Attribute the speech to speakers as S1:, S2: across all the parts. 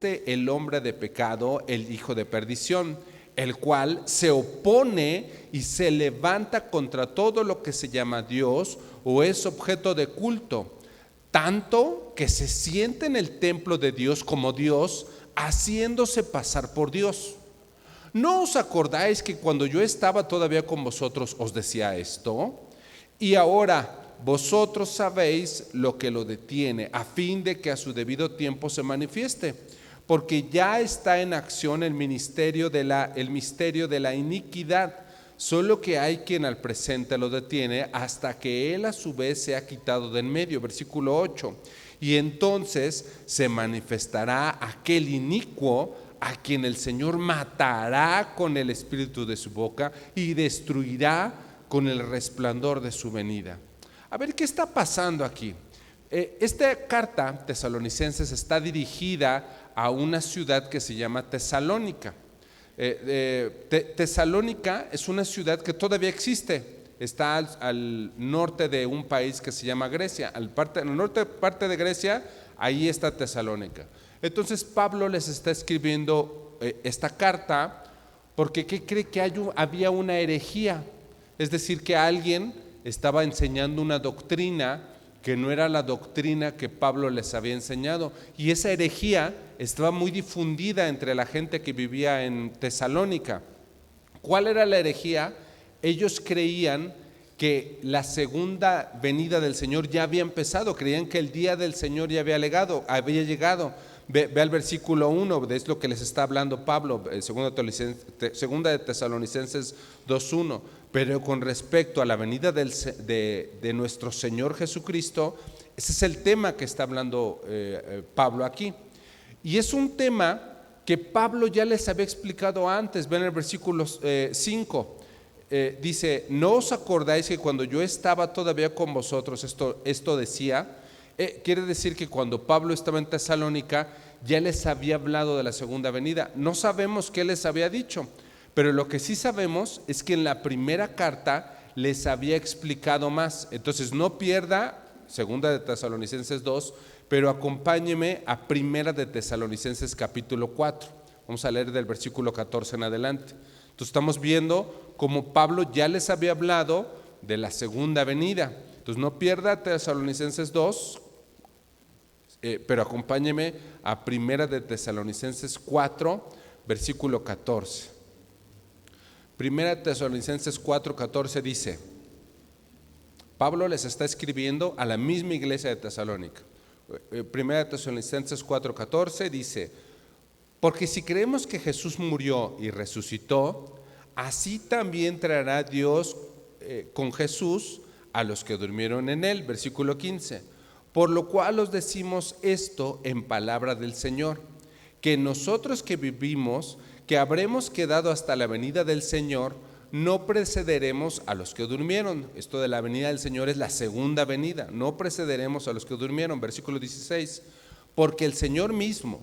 S1: el hombre de pecado, el hijo de perdición, el cual se opone y se levanta contra todo lo que se llama Dios o es objeto de culto, tanto que se siente en el templo de Dios como Dios, haciéndose pasar por Dios. ¿No os acordáis que cuando yo estaba todavía con vosotros os decía esto? Y ahora vosotros sabéis lo que lo detiene, a fin de que a su debido tiempo se manifieste, porque ya está en acción el misterio de la iniquidad, solo que hay quien al presente lo detiene hasta que él a su vez sea quitado de en medio. Versículo 8. Y entonces se manifestará aquel inicuo a quien el Señor matará con el espíritu de su boca y destruirá con el resplandor de su venida. A ver, ¿qué está pasando aquí? Esta carta, Tesalonicenses, está dirigida a una ciudad que se llama Tesalónica. Tesalónica es una ciudad que todavía existe. Está al norte de un país que se llama Grecia. En el norte parte de Grecia, ahí está Tesalónica. Entonces Pablo les está escribiendo esta carta porque ¿qué cree? Que había una herejía. Es decir, que alguien estaba enseñando una doctrina que no era la doctrina que Pablo les había enseñado. Y esa herejía estaba muy difundida entre la gente que vivía en Tesalónica. ¿Cuál era la herejía? Ellos creían que la segunda venida del Señor ya había empezado, creían que el día del Señor ya había llegado. Ve al versículo 1, es lo que les está hablando Pablo, segunda de Tesalonicenses 2:1. Pero con respecto a la venida de nuestro Señor Jesucristo, ese es el tema que está hablando Pablo aquí. Y es un tema que Pablo ya les había explicado antes. Ven el versículo 5. Dice: ¿no os acordáis que cuando yo estaba todavía con vosotros esto decía? Quiere decir que cuando Pablo estaba en Tesalónica ya les había hablado de la segunda venida. No sabemos qué les había dicho, pero lo que sí sabemos es que en la primera carta les había explicado más. Entonces no pierda segunda de Tesalonicenses 2, pero acompáñeme a primera de Tesalonicenses capítulo 4. Vamos a leer del versículo 14 en adelante. Entonces estamos viendo cómo Pablo ya les había hablado de la segunda venida. Entonces no pierda Tesalonicenses 2, pero acompáñeme a primera de Tesalonicenses 4, versículo 14. Primera de Tesalonicenses 4:14 dice: Pablo les está escribiendo a la misma iglesia de Tesalónica. Primera de Tesalonicenses 4:14 dice: porque si creemos que Jesús murió y resucitó, así también traerá Dios con Jesús a los que durmieron en él. Versículo 15. Por lo cual os decimos esto en palabra del Señor, que nosotros que vivimos, que habremos quedado hasta la venida del Señor, no precederemos a los que durmieron. Esto de la venida del Señor es la segunda venida. No precederemos a los que durmieron. Versículo 16. Porque el Señor mismo,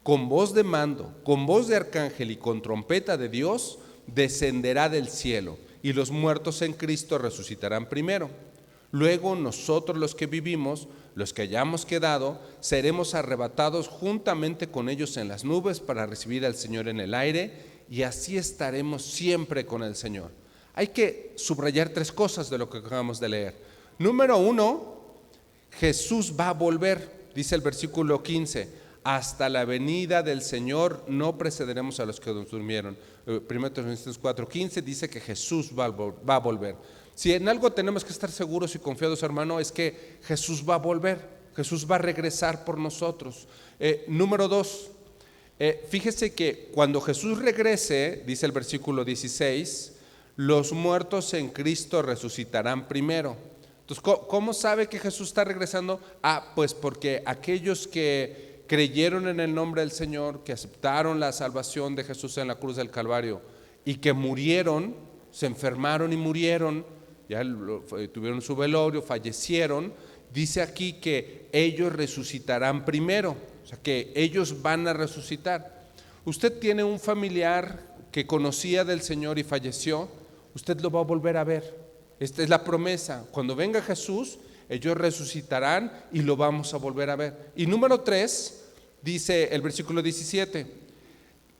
S1: con voz de mando, con voz de arcángel y con trompeta de Dios, descenderá del cielo, y los muertos en Cristo resucitarán primero. Luego nosotros los que vivimos, los que hayamos quedado, seremos arrebatados juntamente con ellos en las nubes para recibir al Señor en el aire, y así estaremos siempre con el Señor. Hay que subrayar tres cosas de lo que acabamos de leer. Número 1, Jesús va a volver, dice el versículo 15. Hasta la venida del Señor no precederemos a los que nos durmieron. 1 Tesalonicenses 4:15 dice que Jesús va a volver. Si en algo tenemos que estar seguros y confiados, hermano, es que Jesús va a volver. Jesús va a regresar por nosotros. Número 2, fíjese que cuando Jesús regrese, dice el versículo 16, los muertos en Cristo resucitarán primero. Entonces, ¿cómo sabe que Jesús está regresando? Pues porque aquellos que creyeron en el nombre del Señor, que aceptaron la salvación de Jesús en la cruz del Calvario y que murieron, se enfermaron y murieron, ya tuvieron su velorio, fallecieron, dice aquí que ellos resucitarán primero, o sea que ellos van a resucitar. Usted tiene un familiar que conocía del Señor y falleció, usted lo va a volver a ver. Esta es la promesa: cuando venga Jesús, ellos resucitarán y lo vamos a volver a ver. Y número 3, Dice el versículo 17,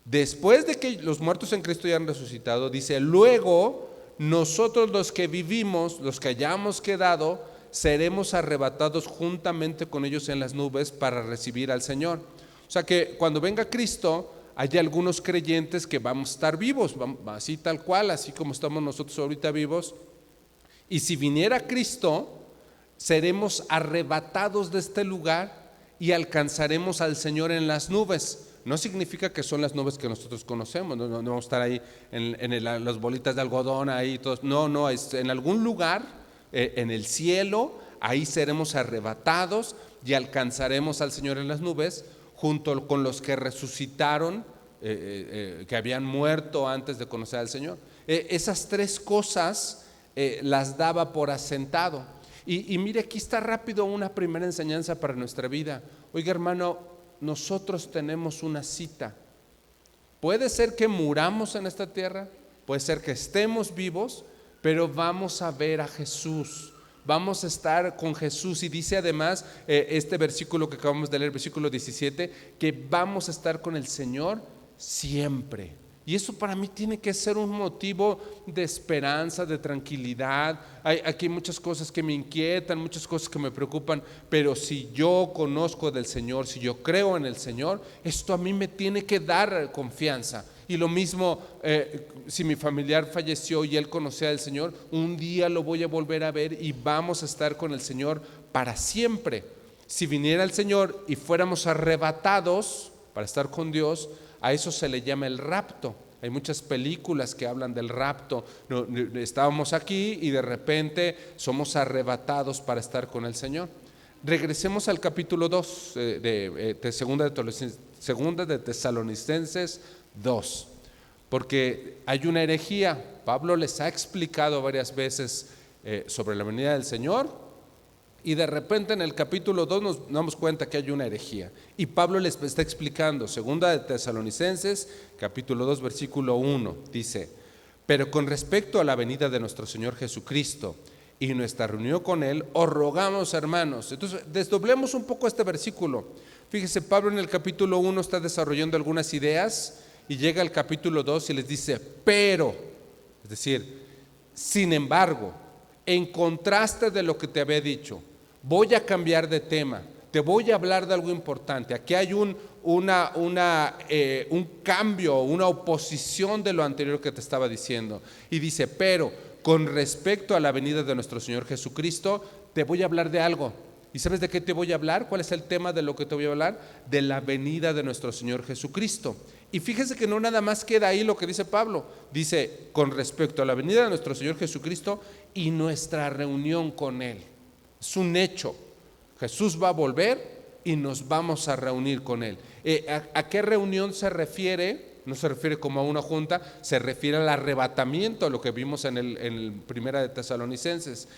S1: después de que los muertos en Cristo ya han resucitado, dice, luego nosotros los que vivimos, los que hayamos quedado, seremos arrebatados juntamente con ellos en las nubes para recibir al Señor. O sea que cuando venga Cristo, hay algunos creyentes que vamos a estar vivos, así tal cual, así como estamos nosotros ahorita vivos. Y si viniera Cristo, seremos arrebatados de este lugar y alcanzaremos al Señor en las nubes. No significa que son las nubes que nosotros conocemos, no vamos a estar ahí en las bolitas de algodón, ahí todos. No, es en algún lugar, en el cielo, ahí seremos arrebatados y alcanzaremos al Señor en las nubes, junto con los que resucitaron, que habían muerto antes de conocer al Señor. Esas tres cosas las daba por asentado. Y mire, aquí está rápido una primera enseñanza para nuestra vida. Oiga, hermano, nosotros tenemos una cita. Puede ser que muramos en esta tierra, puede ser que estemos vivos, pero vamos a ver a Jesús, vamos a estar con Jesús. Y dice además este versículo que acabamos de leer, versículo 17, que vamos a estar con el Señor siempre. Y eso para mí tiene que ser un motivo de esperanza, de tranquilidad. Aquí hay muchas cosas que me inquietan, muchas cosas que me preocupan, pero si yo conozco del Señor, si yo creo en el Señor, esto a mí me tiene que dar confianza. Y lo mismo, si mi familiar falleció y él conocía al Señor, un día lo voy a volver a ver y vamos a estar con el Señor para siempre. Si viniera el Señor y fuéramos arrebatados para estar con Dios, a eso se le llama el rapto. Hay muchas películas que hablan del rapto. Estábamos aquí y de repente somos arrebatados para estar con el Señor. Regresemos al capítulo 2 de segunda de Tesalonicenses 2, porque hay una herejía. Pablo les ha explicado varias veces sobre la venida del Señor, y de repente en el capítulo 2 nos damos cuenta que hay una herejía. Y Pablo les está explicando, segunda de Tesalonicenses, capítulo 2, versículo 1, dice, pero con respecto a la venida de nuestro Señor Jesucristo y nuestra reunión con Él, os rogamos, hermanos. Entonces, desdoblemos un poco este versículo. Fíjese, Pablo en el capítulo 1 está desarrollando algunas ideas y llega al capítulo 2 y les dice, pero, es decir, sin embargo, en contraste de lo que te había dicho, voy a cambiar de tema, te voy a hablar de algo importante. Aquí hay un cambio, una oposición de lo anterior que te estaba diciendo. Y dice, pero con respecto a la venida de nuestro Señor Jesucristo, te voy a hablar de algo. ¿Y sabes de qué te voy a hablar? ¿Cuál es el tema de lo que te voy a hablar? De la venida de nuestro Señor Jesucristo. Y fíjese que no nada más queda ahí lo que dice Pablo. Dice, con respecto a la venida de nuestro Señor Jesucristo y nuestra reunión con Él. Es un hecho. Jesús va a volver y nos vamos a reunir con Él. ¿A qué reunión se refiere? No se refiere como a una junta, se refiere al arrebatamiento, a lo que vimos en el primera de Tesalonicenses.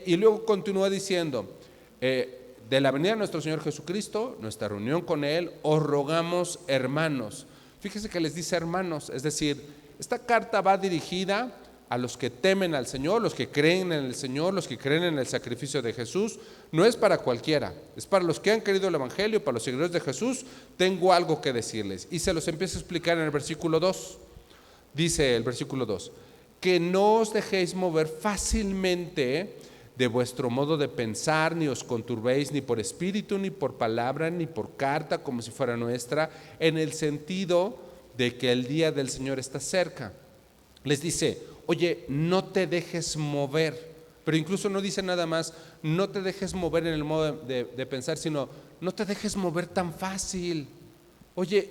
S1: Y luego continúa diciendo, de la venida de nuestro Señor Jesucristo, nuestra reunión con Él, os rogamos, hermanos. Fíjese que les dice hermanos, es decir, esta carta va dirigida a los que temen al Señor, los que creen en el Señor, los que creen en el sacrificio de Jesús. No es para cualquiera, es para los que han querido el Evangelio, para los seguidores de Jesús. Tengo algo que decirles y se los empiezo a explicar en el versículo 2. Dice el versículo 2, que no os dejéis mover fácilmente de vuestro modo de pensar, ni os conturbéis ni por espíritu, ni por palabra, ni por carta, como si fuera nuestra, en el sentido de que el día del Señor está cerca. Les dice, oye, no te dejes mover, pero incluso no dice nada más, no te dejes mover en el modo de pensar, sino no te dejes mover tan fácil. Oye,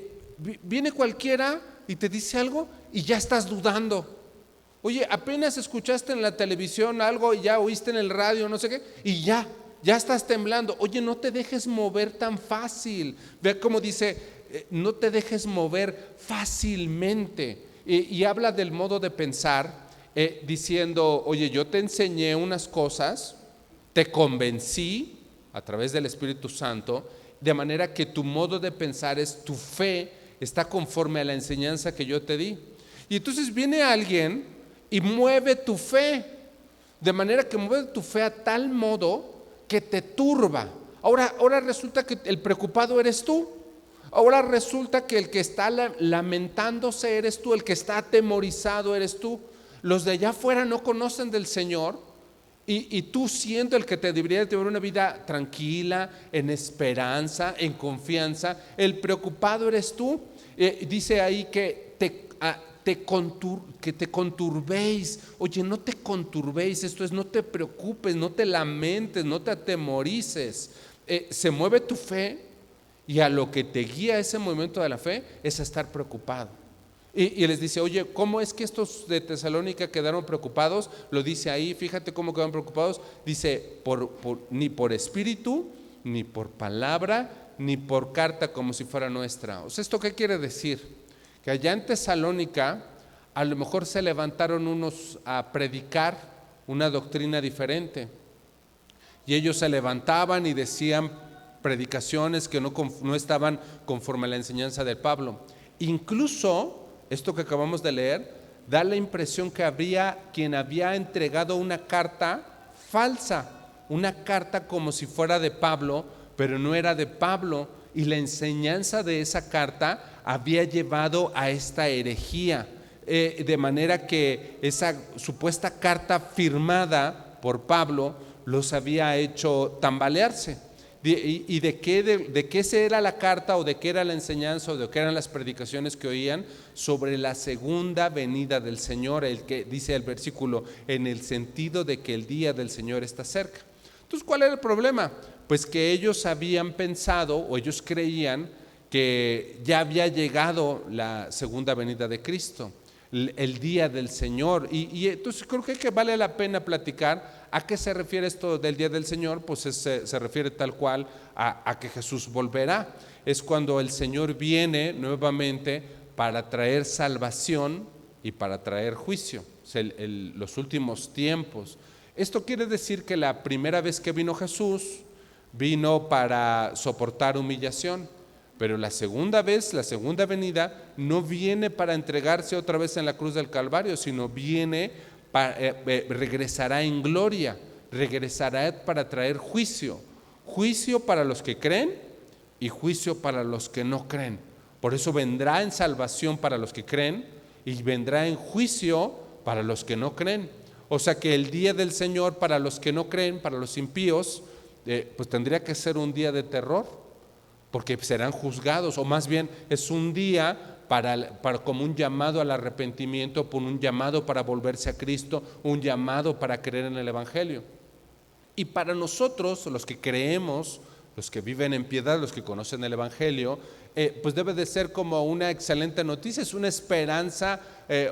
S1: viene cualquiera y te dice algo y ya estás dudando. Oye, apenas escuchaste en la televisión algo y ya oíste en el radio, no sé qué, y ya estás temblando. Oye, no te dejes mover tan fácil. Ve cómo dice, no te dejes mover fácilmente. Y habla del modo de pensar, diciendo, oye, yo te enseñé unas cosas, te convencí a través del Espíritu Santo, de manera que tu modo de pensar tu fe está conforme a la enseñanza que yo te di. Y entonces viene alguien y mueve tu fe, de manera que mueve tu fe a tal modo que te turba. Ahora resulta que el preocupado eres tú. Ahora resulta que el que está lamentándose eres tú, el que está atemorizado eres tú. Los de allá afuera no conocen del Señor y tú, siendo el que te debería tener una vida tranquila, en esperanza, en confianza, el preocupado eres tú. Dice ahí que que te conturbéis. Oye, no te conturbéis, esto es, no te preocupes, no te lamentes, no te atemorices. Se mueve tu fe, y a lo que te guía ese movimiento de la fe es a estar preocupado. Y les dice, oye, ¿cómo es que estos de Tesalónica quedaron preocupados? Lo dice ahí, fíjate cómo quedaron preocupados. Dice, ni por espíritu, ni por palabra, ni por carta como si fuera nuestra. O sea, ¿esto qué quiere decir? Que allá en Tesalónica a lo mejor se levantaron unos a predicar una doctrina diferente, y ellos se levantaban y decían predicaciones que no estaban conforme a la enseñanza de Pablo. Incluso esto que acabamos de leer da la impresión que habría quien había entregado una carta falsa, una carta como si fuera de Pablo, pero no era de Pablo, y la enseñanza de esa carta había llevado a esta herejía, de manera que esa supuesta carta firmada por Pablo los había hecho tambalearse. ¿Y de qué era la carta, o de qué era la enseñanza, o de qué eran las predicaciones que oían? Sobre la segunda venida del Señor, el que dice el versículo, en el sentido de que el día del Señor está cerca. Entonces, ¿cuál era el problema? Pues que ellos habían pensado, o ellos creían, que ya había llegado la segunda venida de Cristo, el día del Señor. Y entonces creo que vale la pena platicar a qué se refiere esto del día del Señor. Pues se refiere tal cual a que Jesús volverá. Es cuando el Señor viene nuevamente para traer salvación y para traer juicio, los últimos tiempos. Esto quiere decir que la primera vez que vino Jesús, vino para soportar humillación. Pero la segunda vez, la segunda venida, no viene para entregarse otra vez en la cruz del Calvario, sino regresará en gloria, regresará para traer juicio. Juicio para los que creen y juicio para los que no creen. Por eso vendrá en salvación para los que creen y vendrá en juicio para los que no creen. O sea que el día del Señor para los que no creen, para los impíos, pues tendría que ser un día de terror, porque serán juzgados, o más bien es un día como un llamado al arrepentimiento, por un llamado para volverse a Cristo, un llamado para creer en el Evangelio. Y para nosotros, los que creemos, los que viven en piedad, los que conocen el Evangelio, pues debe de ser como una excelente noticia, es una esperanza,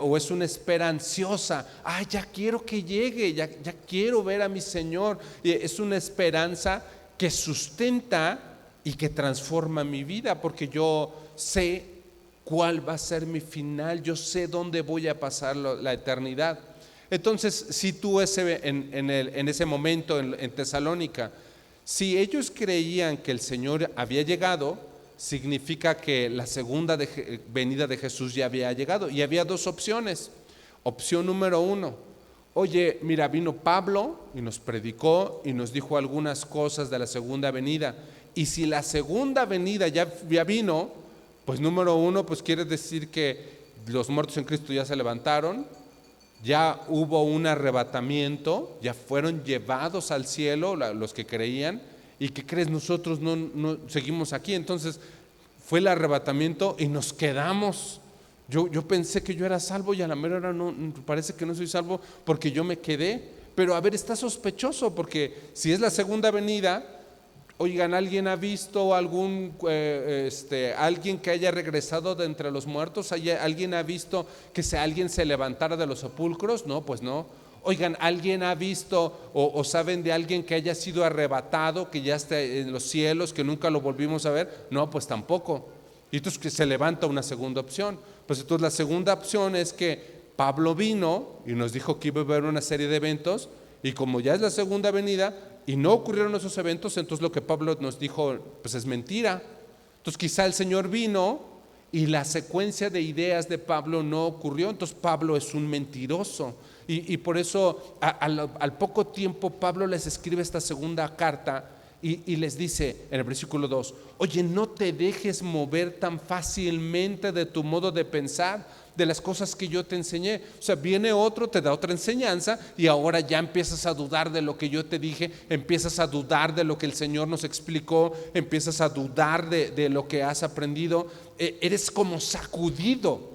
S1: o es una espera ansiosa. Ya quiero que llegue, ya quiero ver a mi Señor. Es una esperanza que sustenta y que transforma mi vida, porque yo sé cuál va a ser mi final, yo sé dónde voy a pasar la eternidad. Entonces, si tú en ese momento en Tesalónica, si ellos creían que el Señor había llegado, significa que la segunda venida de Jesús ya había llegado, y había dos opciones. Opción número 1, oye, mira, vino Pablo y nos predicó y nos dijo algunas cosas de la segunda venida. Y si la segunda venida ya vino, pues número 1, pues quiere decir que los muertos en Cristo ya se levantaron, ya hubo un arrebatamiento, ya fueron llevados al cielo los que creían. ¿Y qué crees? Nosotros no seguimos aquí. Entonces fue el arrebatamiento y nos quedamos. Yo pensé que yo era salvo, y a la mera hora no, parece que no soy salvo porque yo me quedé. Pero a ver, está sospechoso, porque si es la segunda venida, oigan, ¿alguien ha visto alguien que haya regresado de entre los muertos? ¿Alguien ha visto que alguien se levantara de los sepulcros? No, pues no. Oigan, ¿alguien ha visto o saben de alguien que haya sido arrebatado, que ya está en los cielos, que nunca lo volvimos a ver? No, pues tampoco. Y entonces que se levanta una segunda opción. Pues entonces la segunda opción es que Pablo vino y nos dijo que iba a haber una serie de eventos, y como ya es la segunda venida y no ocurrieron esos eventos, entonces lo que Pablo nos dijo pues es mentira. Entonces quizá el Señor vino y la secuencia de ideas de Pablo no ocurrió, entonces Pablo es un mentiroso. Y por eso al poco tiempo Pablo les escribe esta segunda carta, y les dice en el versículo 2, oye, no te dejes mover tan fácilmente de tu modo de pensar, de las cosas que yo te enseñé. O sea, viene otro, te da otra enseñanza y ahora ya empiezas a dudar de lo que yo te dije, empiezas a dudar de lo que el Señor nos explicó, empiezas a dudar de lo que has aprendido. Eres como sacudido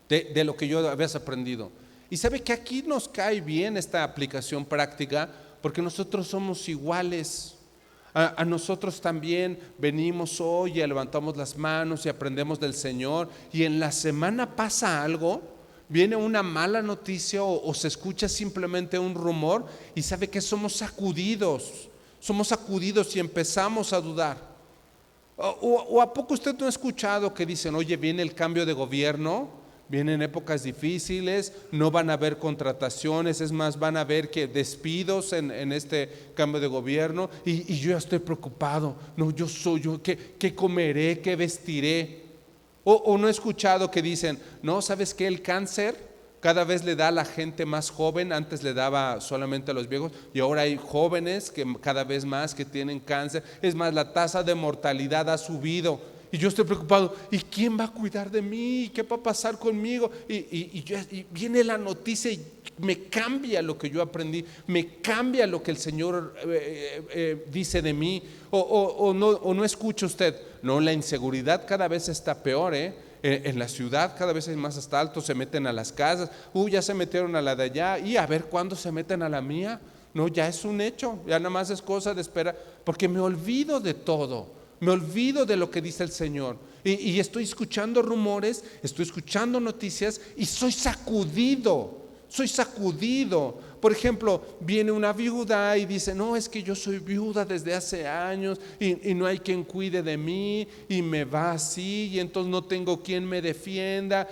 S1: de lo que yo habías aprendido. Y sabe que aquí nos cae bien esta aplicación práctica porque nosotros somos iguales. A nosotros también venimos hoy y levantamos las manos y aprendemos del Señor, y en la semana pasa algo, viene una mala noticia o se escucha simplemente un rumor y sabe que somos sacudidos y empezamos a dudar. ¿O a poco usted no ha escuchado que dicen, oye, viene el cambio de gobierno? Vienen épocas difíciles, no van a haber contrataciones, es más, van a haber que despidos en este cambio de gobierno, y yo ya estoy preocupado. No, ¿qué comeré? ¿Qué vestiré? O no he escuchado que dicen, no, ¿sabes qué? El cáncer cada vez le da a la gente más joven, antes le daba solamente a los viejos, y ahora hay jóvenes que cada vez más que tienen cáncer. Es más, la tasa de mortalidad ha subido. Y yo estoy preocupado, ¿y quién va a cuidar de mí? ¿Qué va a pasar conmigo? Y viene la noticia y me cambia lo que yo aprendí, me cambia lo que el Señor dice de mí. O no escucha usted, no, la inseguridad cada vez está peor, en la ciudad cada vez hay más asaltos, se meten a las casas, ya se metieron a la de allá, y a ver cuándo se meten a la mía. No, ya es un hecho, ya nada más es cosa de esperar, porque me olvido de todo. Me olvido de lo que dice el Señor y estoy escuchando rumores, estoy escuchando noticias y soy sacudido. Por ejemplo, viene una viuda y dice, no, es que yo soy viuda desde hace años y no hay quien cuide de mí y me va así y entonces no tengo quien me defienda.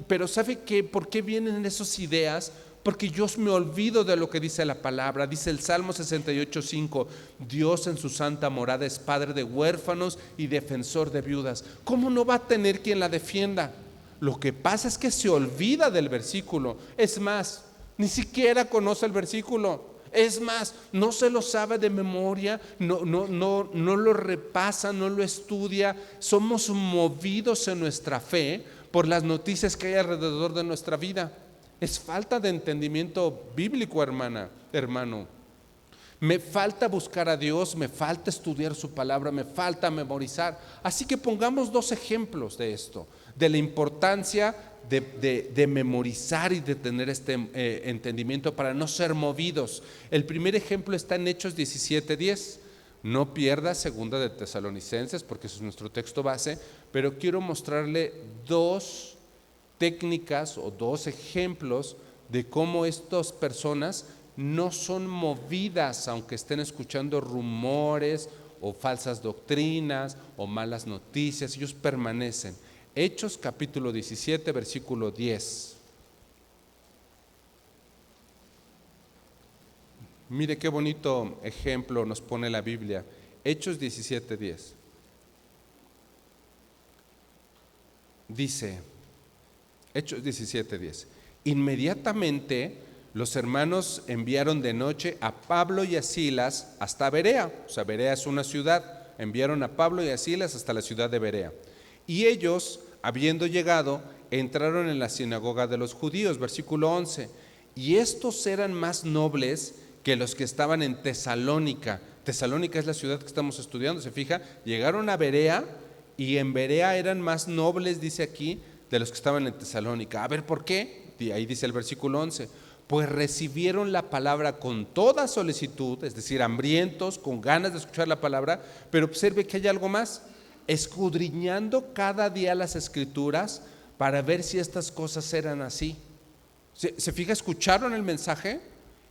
S1: Pero ¿sabe qué? ¿Por qué vienen esas ideas? Porque yo me olvido de lo que dice la palabra. Dice el Salmo 68:5, Dios en su santa morada es padre de huérfanos y defensor de viudas. ¿Cómo no va a tener quien la defienda? Lo que pasa es que se olvida del versículo. Es más, ni siquiera conoce el versículo. Es más, no se lo sabe de memoria, no lo repasa, no lo estudia. Somos movidos en nuestra fe por las noticias que hay alrededor de nuestra vida. Es falta de entendimiento bíblico, hermano. Me falta buscar a Dios, me falta estudiar su palabra, me falta memorizar. Así que pongamos dos ejemplos de esto, de la importancia de memorizar y de tener este entendimiento para no ser movidos. El primer ejemplo está en Hechos 17:10. No pierda segunda de Tesalonicenses porque ese es nuestro texto base, pero quiero mostrarle dos técnicas o dos ejemplos de cómo estas personas no son movidas aunque estén escuchando rumores o falsas doctrinas o malas noticias. Ellos permanecen. Hechos capítulo 17 versículo 10. Mire qué bonito ejemplo nos pone la Biblia. Hechos 17:10. Dice, Hechos 17:10. Inmediatamente los hermanos enviaron de noche a Pablo y a Silas hasta Berea. O sea, Berea es una ciudad. Enviaron a Pablo y a Silas hasta la ciudad de Berea. Y ellos, habiendo llegado, entraron en la sinagoga de los judíos. Versículo 11. Y estos eran más nobles que los que estaban en Tesalónica. Tesalónica es la ciudad que estamos estudiando, se fija. Llegaron a Berea y en Berea eran más nobles, dice aquí, de los que estaban en Tesalónica. A ver, ¿por qué? Y ahí dice el versículo 11. Pues recibieron la palabra con toda solicitud, es decir, hambrientos, con ganas de escuchar la palabra, pero observe que hay algo más, escudriñando cada día las escrituras para ver si estas cosas eran así. ¿Se fija? Escucharon el mensaje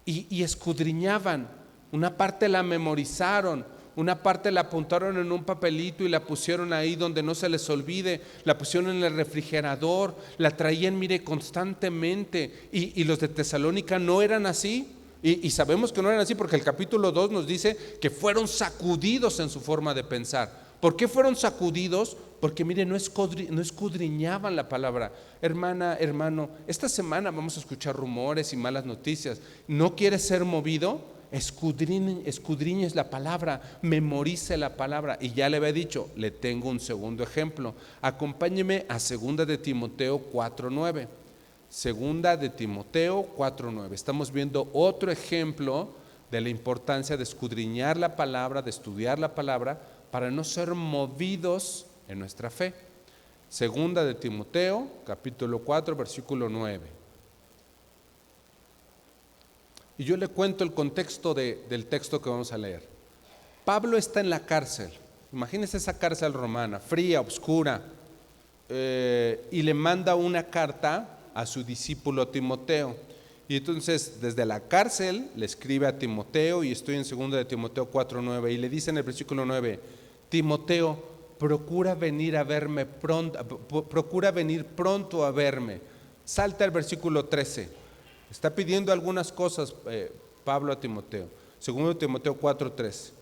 S1: y escudriñaban. Una parte la memorizaron, una parte la apuntaron en un papelito y la pusieron ahí donde no se les olvide, la pusieron en el refrigerador, la traían, mire, constantemente. Y los de Tesalónica no eran así. Y sabemos que no eran así porque el capítulo 2 nos dice que fueron sacudidos en su forma de pensar. ¿Por qué fueron sacudidos? Porque mire, no escudriñaban la palabra. Hermana, hermano, esta semana vamos a escuchar rumores y malas noticias. ¿No quieres ser movido? escudriñes la palabra, memorice la palabra. Y ya le había dicho, le tengo un segundo ejemplo. Acompáñeme a 2 de Timoteo 4:9. 2 de Timoteo 4:9. Estamos viendo otro ejemplo de la importancia de escudriñar la palabra, de estudiar la palabra, para no ser movidos en nuestra fe. 2 de Timoteo, capítulo 4, versículo 9. Y yo le cuento el contexto del texto que vamos a leer. Pablo está en la cárcel. Imagínense esa cárcel romana, fría, oscura, y le manda una carta a su discípulo Timoteo. Y entonces desde la cárcel le escribe a Timoteo, y estoy en 2 de Timoteo 4:9, y le dice en el versículo 9: Timoteo, procura venir pronto a verme. Salta al versículo 13. Está pidiendo algunas cosas Pablo a Timoteo. 2 de Timoteo 4:13.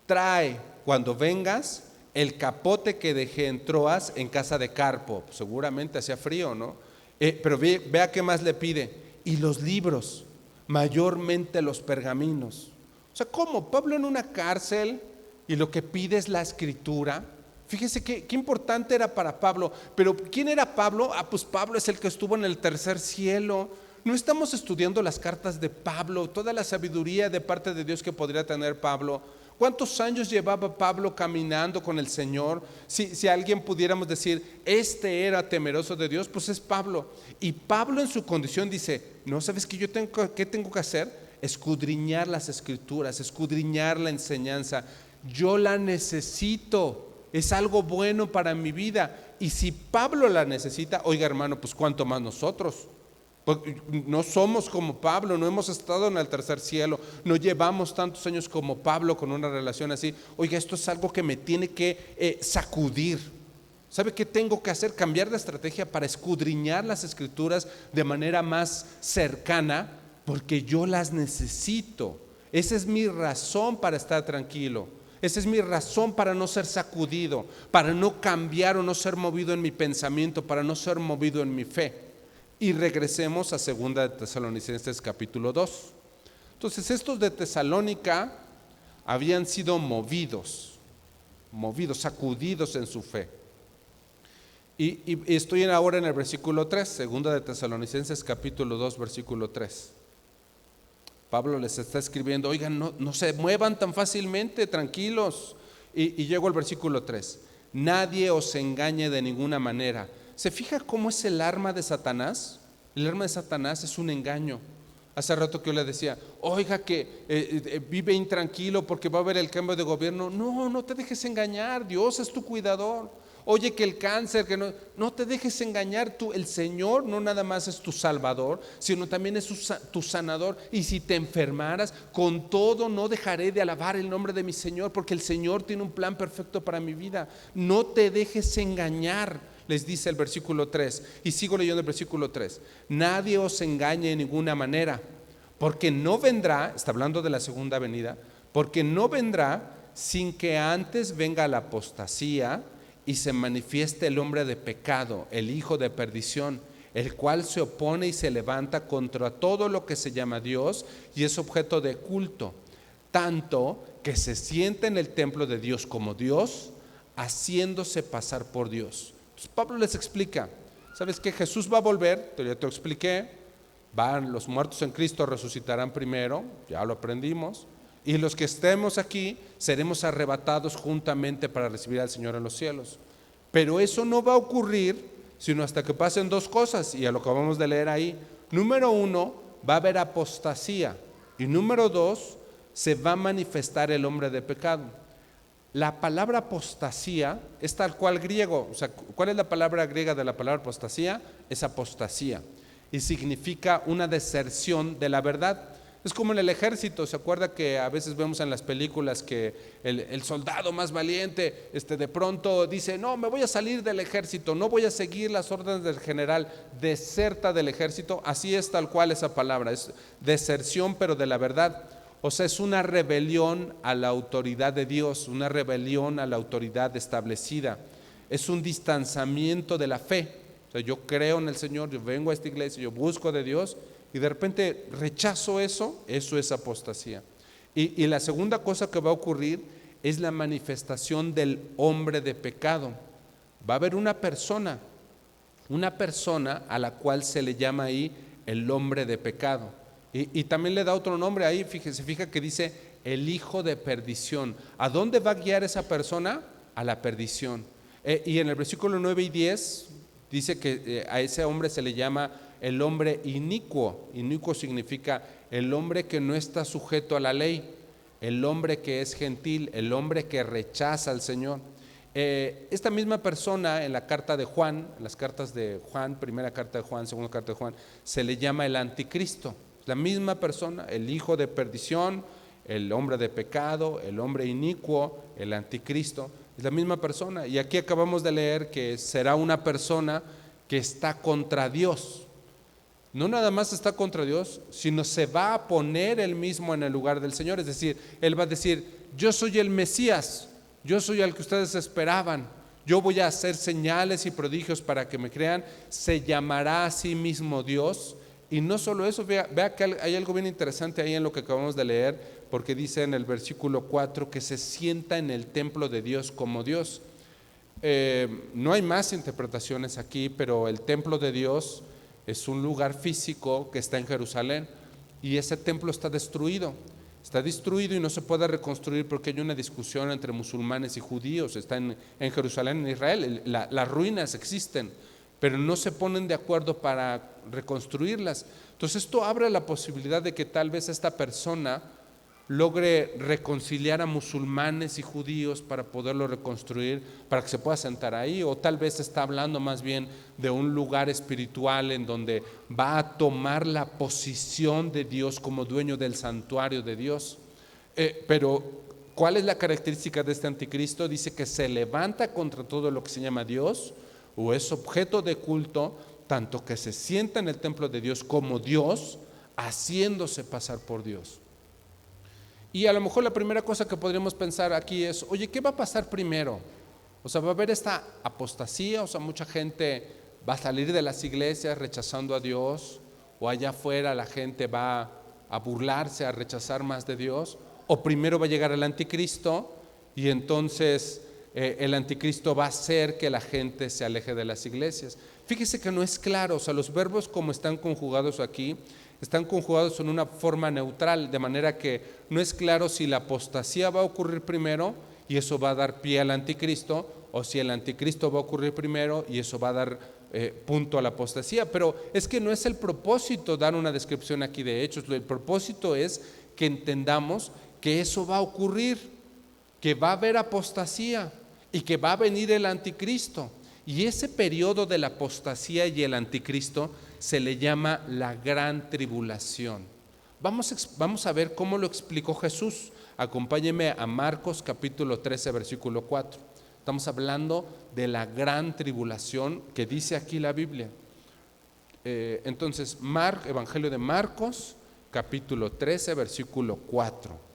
S1: Trae cuando vengas el capote que dejé en Troas en casa de Carpo. Seguramente hacía frío, ¿no? Pero vea qué más le pide. Y los libros, mayormente los pergaminos. O sea, ¿cómo? Pablo en una cárcel y lo que pide es la escritura. Fíjese qué importante era para Pablo. Pero ¿quién era Pablo? Pues Pablo es el que estuvo en el tercer cielo. No estamos estudiando las cartas de Pablo, toda la sabiduría de parte de Dios que podría tener Pablo. ¿Cuántos años llevaba Pablo caminando con el Señor? Si alguien pudiéramos decir, este era temeroso de Dios, pues es Pablo. Y Pablo en su condición dice, ¿no sabes qué tengo que hacer? Escudriñar las escrituras, escudriñar la enseñanza. Yo la necesito, es algo bueno para mi vida. Y si Pablo la necesita, oiga hermano, pues cuánto más nosotros. No somos como Pablo, no hemos estado en el tercer cielo, no llevamos tantos años como Pablo con una relación así. Oiga, esto es algo que me tiene que sacudir. ¿Sabe qué tengo que hacer? Cambiar de estrategia para escudriñar las escrituras de manera más cercana, porque yo las necesito. Esa es mi razón para estar tranquilo. Esa es mi razón para no ser sacudido, para no cambiar o no ser movido en mi pensamiento, para no ser movido en mi fe. Y regresemos a 2 de Tesalonicenses capítulo 2. Entonces estos de Tesalónica habían sido movidos, sacudidos en su fe. Y estoy ahora en el versículo 3, 2 de Tesalonicenses capítulo 2, versículo 3. Pablo les está escribiendo, oigan, no se muevan tan fácilmente, tranquilos. Y llego al versículo 3. Nadie os engañe de ninguna manera. ¿Se fija cómo es el arma de Satanás? El arma de Satanás es un engaño. Hace rato que yo le decía, oiga que vive intranquilo porque va a haber el cambio de gobierno. No te dejes engañar, Dios es tu cuidador. Oye que el cáncer, que no te dejes engañar. El Señor no nada más es tu salvador, sino también es tu sanador. Y si te enfermaras, con todo no dejaré de alabar el nombre de mi Señor, porque el Señor tiene un plan perfecto para mi vida. No te dejes engañar, les dice el versículo 3. Y sigo leyendo el versículo 3. Nadie os engañe de ninguna manera, porque no vendrá, está hablando de la segunda venida, porque no vendrá sin que antes venga la apostasía y se manifieste el hombre de pecado, el hijo de perdición, el cual se opone y se levanta contra todo lo que se llama Dios y es objeto de culto, tanto que se siente en el templo de Dios como Dios, haciéndose pasar por Dios. Entonces Pablo les explica, ¿sabes qué? Jesús va a volver, ya te lo expliqué, los muertos en Cristo resucitarán primero, ya lo aprendimos, y los que estemos aquí seremos arrebatados juntamente para recibir al Señor en los cielos. Pero eso no va a ocurrir sino hasta que pasen dos cosas, y a lo que acabamos de leer ahí. Número 1, va a haber apostasía, y número 2, se va a manifestar el hombre de pecado. La palabra apostasía es tal cual griego. O sea, ¿cuál es la palabra griega de la palabra apostasía? Es apostasía, y significa una deserción de la verdad. Es como en el ejército. ¿Se acuerda que a veces vemos en las películas que el soldado más valiente de pronto dice, no, me voy a salir del ejército, no voy a seguir las órdenes del general, deserta del ejército? Así es tal cual esa palabra, es deserción pero de la verdad. O sea, es una rebelión a la autoridad de Dios, una rebelión a la autoridad establecida. Es un distanciamiento de la fe. O sea, yo creo en el Señor, yo vengo a esta iglesia, yo busco de Dios, y de repente rechazo eso es apostasía. Y la segunda cosa que va a ocurrir es la manifestación del hombre de pecado. Va a haber una persona a la cual se le llama ahí el hombre de pecado. Y también le da otro nombre ahí, se fija que dice el hijo de perdición. ¿A dónde va a guiar esa persona? A la perdición. Y en el versículo 9 y 10 dice que a ese hombre se le llama el hombre inicuo. Inicuo significa el hombre que no está sujeto a la ley, el hombre que es gentil, el hombre que rechaza al Señor. Esta misma persona en la carta de Juan, en las cartas de Juan, primera carta de Juan, segunda carta de Juan, se le llama el anticristo. La misma persona, el hijo de perdición, el hombre de pecado, el hombre inicuo, el anticristo, es la misma persona. Y aquí acabamos de leer que será una persona que está contra Dios. No nada más está contra Dios, sino se va a poner él mismo en el lugar del Señor. Es decir, él va a decir: yo soy el Mesías, yo soy el que ustedes esperaban, yo voy a hacer señales y prodigios para que me crean. Se llamará a sí mismo Dios. Y no solo eso, vea que hay algo bien interesante ahí en lo que acabamos de leer, porque dice en el versículo 4 que se sienta en el templo de Dios como Dios. No hay más interpretaciones aquí, pero el templo de Dios es un lugar físico que está en Jerusalén, y ese templo está destruido y no se puede reconstruir porque hay una discusión entre musulmanes y judíos. Está en Jerusalén, en Israel. Las ruinas existen, pero no se ponen de acuerdo para reconstruirlas. Entonces esto abre la posibilidad de que tal vez esta persona logre reconciliar a musulmanes y judíos para poderlo reconstruir, para que se pueda sentar ahí. O tal vez está hablando más bien de un lugar espiritual en donde va a tomar la posición de Dios como dueño del santuario de Dios. Pero ¿cuál es la característica de este anticristo? Dice que se levanta contra todo lo que se llama Dios o es objeto de culto, tanto que se sienta en el templo de Dios como Dios, haciéndose pasar por Dios. Y a lo mejor la primera cosa que podríamos pensar aquí es: oye, ¿qué va a pasar primero? O sea, ¿va a haber esta apostasía? O sea, mucha gente va a salir de las iglesias rechazando a Dios, o allá afuera la gente va a burlarse, a rechazar más de Dios. O primero va a llegar el anticristo, y entonces el anticristo va a hacer que la gente se aleje de las iglesias. Fíjese que no es claro. O sea, los verbos como están conjugados aquí, están conjugados en una forma neutral, de manera que no es claro si la apostasía va a ocurrir primero y eso va a dar pie al anticristo, o si el anticristo va a ocurrir primero y eso va a dar punto a la apostasía. Pero es que no es el propósito dar una descripción aquí de hechos. El propósito es que entendamos que eso va a ocurrir, que va a haber apostasía y que va a venir el anticristo. Y ese periodo de la apostasía y el anticristo se le llama la gran tribulación. Vamos a ver cómo lo explicó Jesús. Acompáñeme a Marcos capítulo 13, versículo 4. Estamos hablando de la gran tribulación que dice aquí la Biblia. Entonces, Evangelio de Marcos capítulo 13, versículo 4.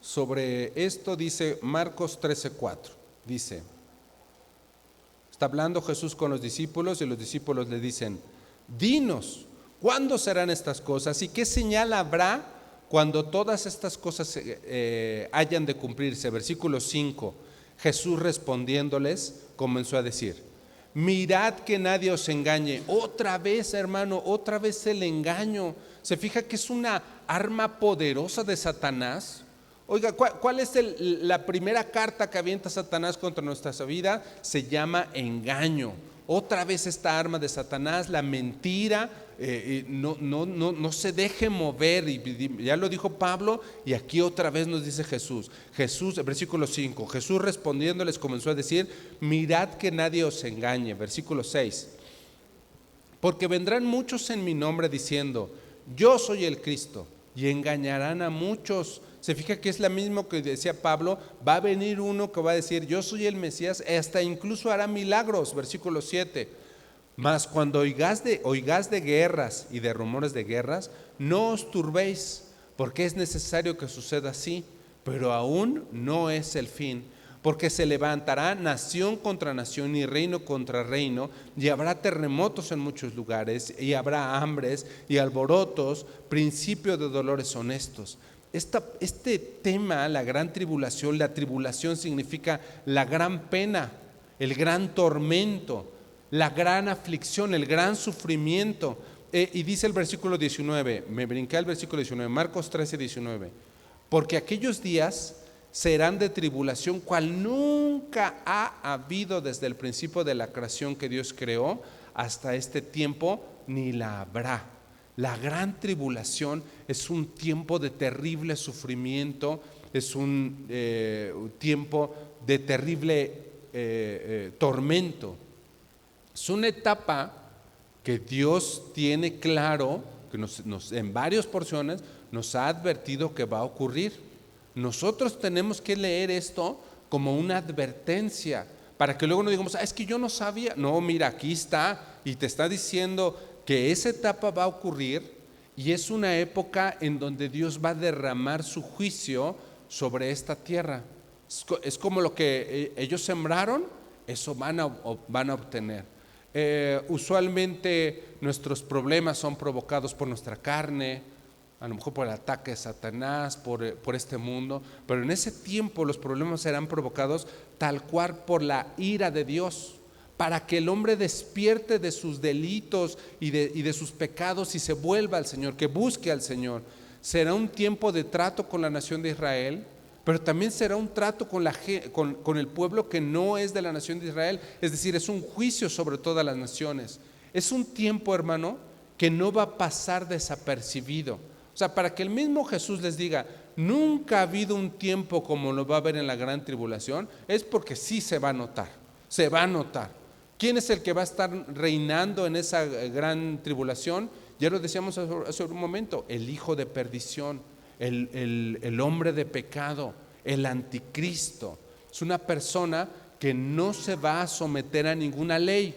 S1: Sobre esto dice Marcos 13:4. Dice: está hablando Jesús con los discípulos y los discípulos le dicen: dinos, ¿cuándo serán estas cosas y qué señal habrá cuando todas estas cosas hayan de cumplirse? Versículo 5. Jesús respondiéndoles comenzó a decir: mirad que nadie os engañe. Otra vez, hermano, otra vez el engaño. ¿Se fija que es una arma poderosa de Satanás? Oiga, ¿cuál es la primera carta que avienta Satanás contra nuestra vida? Se llama engaño. Otra vez esta arma de Satanás, la mentira, no se deje mover. Y ya lo dijo Pablo, y aquí otra vez nos dice Jesús. Versículo 5, Jesús respondiendo les comenzó a decir: mirad que nadie os engañe. Versículo 6, porque vendrán muchos en mi nombre diciendo: yo soy el Cristo, y engañarán a muchos. Se fija que es lo mismo que decía Pablo: va a venir uno que va a decir: yo soy el Mesías, hasta incluso hará milagros. Versículo 7, mas cuando oigáis de guerras y de rumores de guerras, no os turbéis, porque es necesario que suceda así, pero aún no es el fin, porque se levantará nación contra nación y reino contra reino, y habrá terremotos en muchos lugares, y habrá hambres y alborotos, principio de dolores honestos. Este tema, la gran tribulación, la tribulación significa la gran pena, el gran tormento, la gran aflicción, el gran sufrimiento. Y dice el versículo 19, me brinqué al versículo 19, Marcos 13, 19, porque aquellos días serán de tribulación cual nunca ha habido desde el principio de la creación que Dios creó hasta este tiempo, ni la habrá. La gran tribulación es un tiempo de terrible sufrimiento, es un tiempo de terrible tormento. Es una etapa que Dios tiene claro, que en varias porciones nos ha advertido que va a ocurrir. Nosotros tenemos que leer esto como una advertencia, para que luego no digamos, es que yo no sabía. No, mira, aquí está, y te está diciendo que esa etapa va a ocurrir, y es una época en donde Dios va a derramar su juicio sobre esta tierra. Es como lo que ellos sembraron, eso van a obtener. Usualmente nuestros problemas son provocados por nuestra carne, a lo mejor por el ataque de Satanás, por este mundo, pero en ese tiempo los problemas serán provocados tal cual por la ira de Dios, para que el hombre despierte de sus delitos y de sus pecados y se vuelva al Señor, que busque al Señor. Será un tiempo de trato con la nación de Israel, pero también será un trato con el pueblo que no es de la nación de Israel, es decir, es un juicio sobre todas las naciones. Es un tiempo, hermano, que no va a pasar desapercibido. O sea, para que el mismo Jesús les diga, nunca ha habido un tiempo como lo va a haber en la gran tribulación, es porque sí se va a notar, se va a notar. ¿Quién es el que va a estar reinando en esa gran tribulación? Ya lo decíamos hace un momento, el hijo de perdición, el hombre de pecado, el anticristo. Es una persona que no se va a someter a ninguna ley,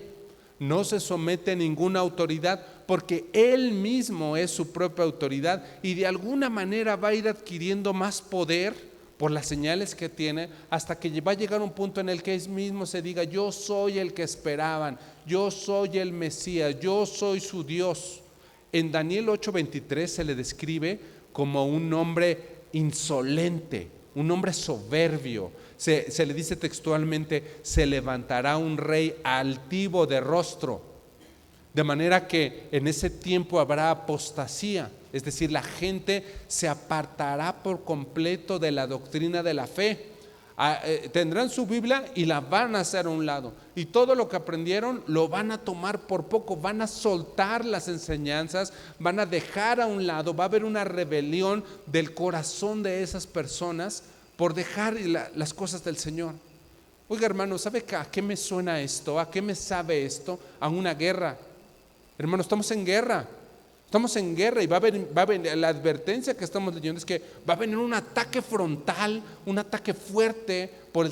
S1: no se somete a ninguna autoridad, porque él mismo es su propia autoridad y de alguna manera va a ir adquiriendo más poder por las señales que tiene, hasta que va a llegar un punto en el que él mismo se diga, yo soy el que esperaban, yo soy el Mesías, yo soy su Dios. En Daniel 8:23 se le describe como un hombre insolente, un hombre soberbio. Se le dice textualmente, se levantará un rey altivo de rostro, de manera que en ese tiempo habrá apostasía, es decir, la gente se apartará por completo de la doctrina de la fe. Tendrán su Biblia y la van a hacer a un lado, y todo lo que aprendieron lo van a tomar por poco, van a soltar las enseñanzas, van a dejar a un lado, va a haber una rebelión del corazón de esas personas por dejar las cosas del Señor. Oiga, hermano, ¿sabe a qué me suena esto? ¿A qué me sabe esto? A una guerra. Hermano, estamos en guerra. Estamos en guerra y va a venir, la advertencia que estamos leyendo es que va a venir un ataque frontal, un ataque fuerte por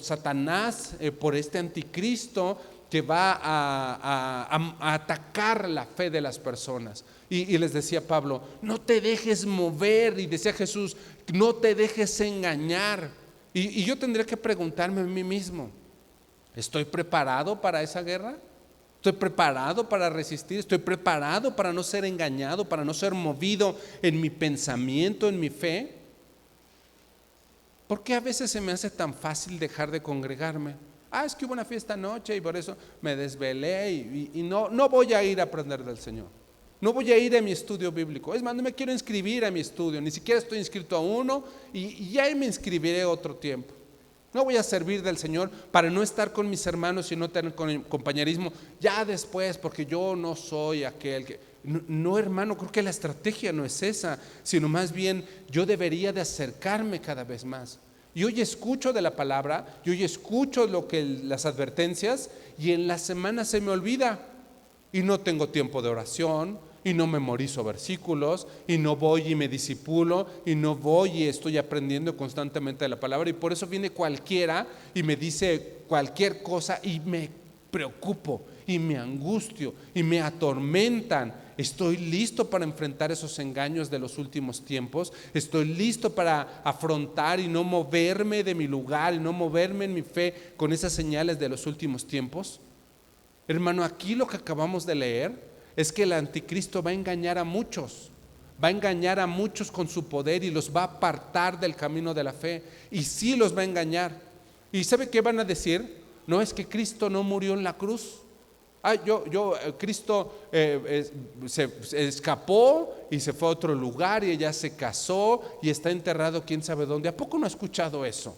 S1: Satanás, por este anticristo que va a atacar la fe de las personas. Y les decía Pablo, no te dejes mover, y decía Jesús, no te dejes engañar. Y yo tendría que preguntarme a mí mismo, ¿estoy preparado para esa guerra? ¿Estoy preparado para resistir? ¿Estoy preparado para no ser engañado, para no ser movido en mi pensamiento, en mi fe? ¿Por qué a veces se me hace tan fácil dejar de congregarme? Es que hubo una fiesta anoche y por eso me desvelé y no voy a ir a aprender del Señor. No voy a ir a mi estudio bíblico. Es más, no me quiero inscribir a mi estudio, ni siquiera estoy inscrito a uno y ya me inscribiré otro tiempo. No voy a servir del Señor para no estar con mis hermanos y no tener compañerismo ya después, porque yo no soy aquel que... No, hermano, creo que la estrategia no es esa, sino más bien yo debería de acercarme cada vez más. Y hoy escucho de la palabra, y hoy escucho las advertencias, y en la semana se me olvida y no tengo tiempo de oración, y no memorizo versículos, y no voy y me disipulo, y no voy y estoy aprendiendo constantemente de la palabra, y por eso viene cualquiera y me dice cualquier cosa y me preocupo y me angustio y me atormentan. ¿Estoy listo para enfrentar esos engaños de los últimos tiempos? ¿Estoy listo para afrontar y no moverme de mi lugar y no moverme en mi fe con esas señales de los últimos tiempos? Hermano, aquí lo que acabamos de leer es que el anticristo va a engañar a muchos. Va a engañar a muchos con su poder y los va a apartar del camino de la fe. Y sí los va a engañar. ¿Y sabe qué van a decir? No, es que Cristo no murió en la cruz. Cristo se escapó y se fue a otro lugar y ella se casó y está enterrado quién sabe dónde. ¿A poco no ha escuchado eso?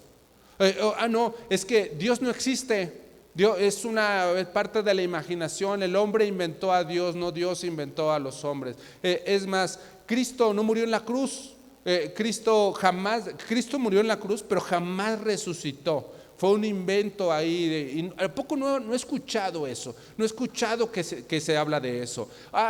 S1: No, es que Dios no existe. Dios es parte de la imaginación. El hombre inventó a Dios, no Dios inventó a los hombres. Es más, Cristo no murió en la cruz. Cristo murió en la cruz, pero jamás resucitó. Fue un invento ahí. ¿A poco no he escuchado eso? No he escuchado que se habla de eso.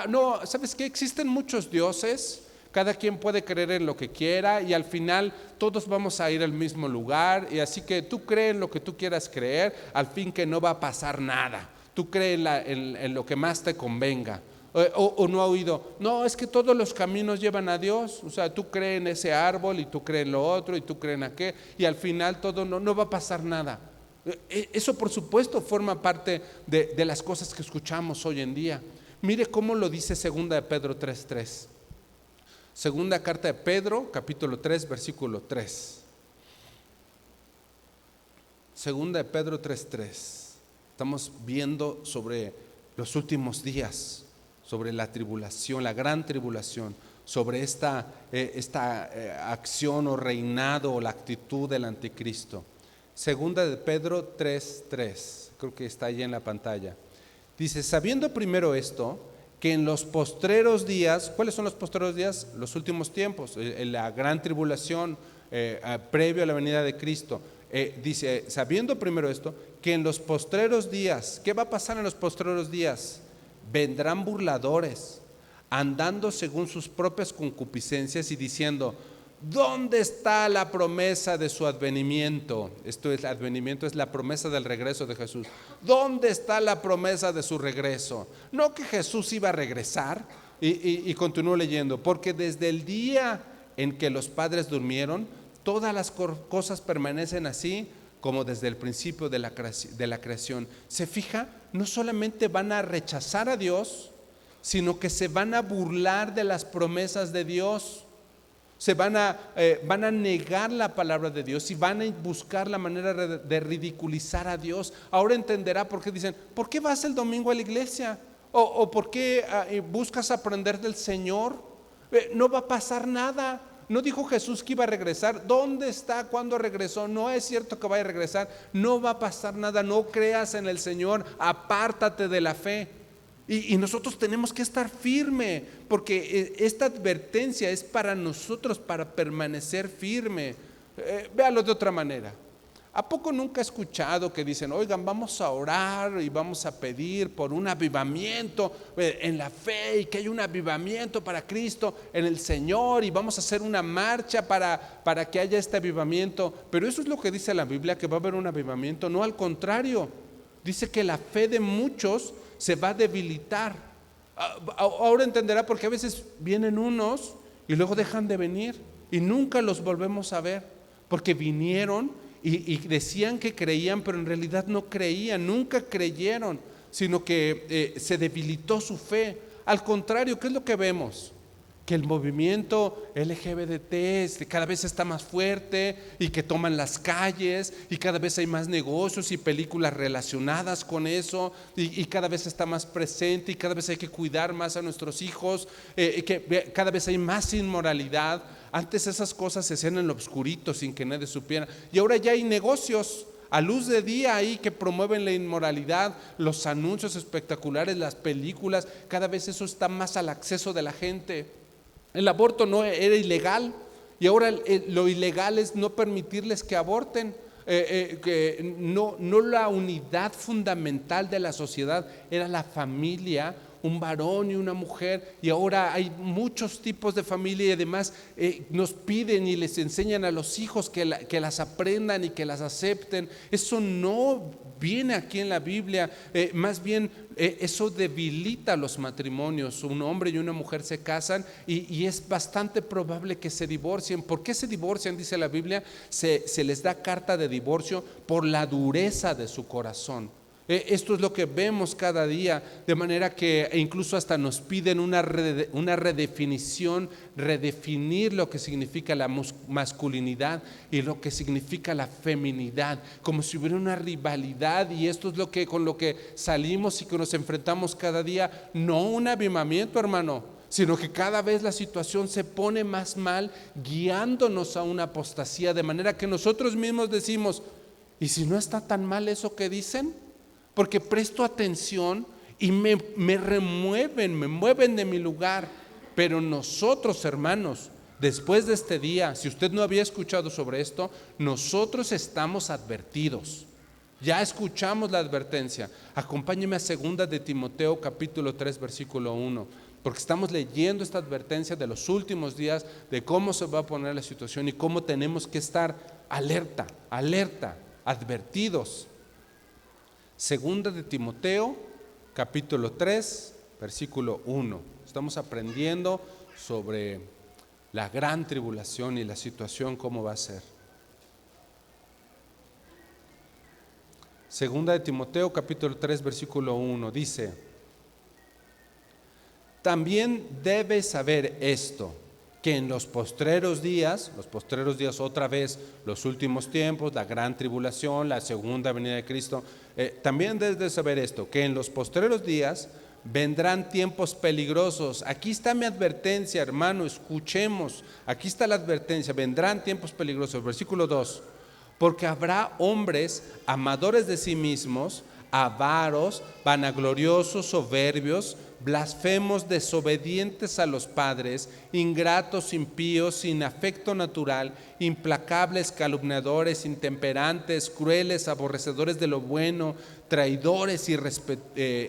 S1: No, ¿sabes qué? Existen muchos dioses. Cada quien puede creer en lo que quiera y al final todos vamos a ir al mismo lugar. Y así que tú crees en lo que tú quieras creer, al fin que no va a pasar nada. Tú crees en lo que más te convenga. O no ha oído, no, es que todos los caminos llevan a Dios. O sea, tú crees en ese árbol y tú crees en lo otro y tú crees en aquel y al final todo no va a pasar nada. Eso por supuesto forma parte de las cosas que escuchamos hoy en día. Mire cómo lo dice 2 de Pedro 3:3. Segunda carta de Pedro, capítulo 3, versículo 3. Segunda de Pedro 3:3. Estamos viendo sobre los últimos días, sobre la tribulación, la gran tribulación, sobre esta acción o reinado o la actitud del anticristo. Segunda de Pedro 3:3, creo que está ahí en la pantalla. Dice, sabiendo primero esto, que en los postreros días, ¿cuáles son los postreros días? Los últimos tiempos, la gran tribulación previo a la venida de Cristo. Dice, sabiendo primero esto, que en los postreros días, ¿qué va a pasar en los postreros días? Vendrán burladores, andando según sus propias concupiscencias y diciendo, ¿dónde está la promesa de su advenimiento? Advenimiento es la promesa del regreso de Jesús. ¿Dónde está la promesa de su regreso? No que Jesús iba a regresar. Y continúo leyendo, porque desde el día en que los padres durmieron, todas las cosas permanecen así como desde el principio de la creación. ¿Se fija? No solamente van a rechazar a Dios, sino que se van a burlar de las promesas de Dios. Van a negar la palabra de Dios y van a buscar la manera de ridiculizar a Dios. Ahora entenderá por qué dicen, ¿por qué vas el domingo a la iglesia? ¿O por qué buscas aprender del Señor? No va a pasar nada. No dijo Jesús que iba a regresar. ¿Dónde está? ¿Cuándo regresó? No es cierto que vaya a regresar. No va a pasar nada. No creas en el Señor. Apártate de la fe. Y nosotros tenemos que estar firme, porque esta advertencia es para nosotros, para permanecer firme. Véalo de otra manera. ¿A poco nunca he escuchado que dicen, oigan, vamos a orar y vamos a pedir por un avivamiento en la fe y que haya un avivamiento para Cristo en el Señor y vamos a hacer una marcha para que haya este avivamiento? Pero eso es lo que dice la Biblia, que va a haber un avivamiento. No, al contrario, dice que la fe de muchos se va a debilitar. Ahora entenderá porque a veces vienen unos y luego dejan de venir y nunca los volvemos a ver, porque vinieron y decían que creían, pero en realidad no creían, nunca creyeron, sino que se debilitó su fe. Al contrario, ¿qué es lo que vemos? Que el movimiento LGBT cada vez está más fuerte y que toman las calles y cada vez hay más negocios y películas relacionadas con eso y cada vez está más presente y cada vez hay que cuidar más a nuestros hijos, que cada vez hay más inmoralidad. Antes esas cosas se hacían en lo oscurito sin que nadie supiera y ahora ya hay negocios a luz de día ahí que promueven la inmoralidad, los anuncios espectaculares, las películas, cada vez eso está más al acceso de la gente. El aborto no era ilegal y ahora lo ilegal es no permitirles que aborten. Que no la unidad fundamental de la sociedad era la familia un varón y una mujer, y ahora hay muchos tipos de familia y además nos piden y les enseñan a los hijos que las aprendan y que las acepten. Eso no viene aquí en la Biblia, más bien eso debilita los matrimonios. Un hombre y una mujer se casan y es bastante probable que se divorcien. ¿Por qué se divorcian? Dice la Biblia, se les da carta de divorcio por la dureza de su corazón. Esto es lo que vemos cada día, de manera que incluso hasta nos piden una redefinición, redefinir lo que significa la masculinidad y lo que significa la feminidad, como si hubiera una rivalidad, y esto es con lo que salimos y que nos enfrentamos cada día. No un avivamiento, hermano, sino que cada vez la situación se pone más mal, guiándonos a una apostasía, de manera que nosotros mismos decimos, ¿y si no está tan mal eso que dicen? Porque presto atención y me mueven de mi lugar. Pero nosotros, hermanos, después de este día, si usted no había escuchado sobre esto, nosotros estamos advertidos. Ya escuchamos la advertencia. Acompáñeme a 2 de Timoteo capítulo 3 versículo 1, porque estamos leyendo esta advertencia de los últimos días, de cómo se va a poner la situación y cómo tenemos que estar alerta, advertidos. 2 de Timoteo capítulo 3 versículo 1. Estamos aprendiendo sobre la gran tribulación y la situación, cómo va a ser. 2 de Timoteo capítulo 3 versículo 1 dice: también debes saber esto, que en los postreros días otra vez, los últimos tiempos, la gran tribulación, la segunda venida de Cristo, también debes de saber esto, que en los postreros días vendrán tiempos peligrosos. Aquí está mi advertencia, hermano, escuchemos, aquí está la advertencia, vendrán tiempos peligrosos. Versículo 2, porque habrá hombres amadores de sí mismos, avaros, vanagloriosos, soberbios, blasfemos, desobedientes a los padres, ingratos, impíos, sin afecto natural, implacables, calumniadores, intemperantes, crueles, aborrecedores de lo bueno, traidores,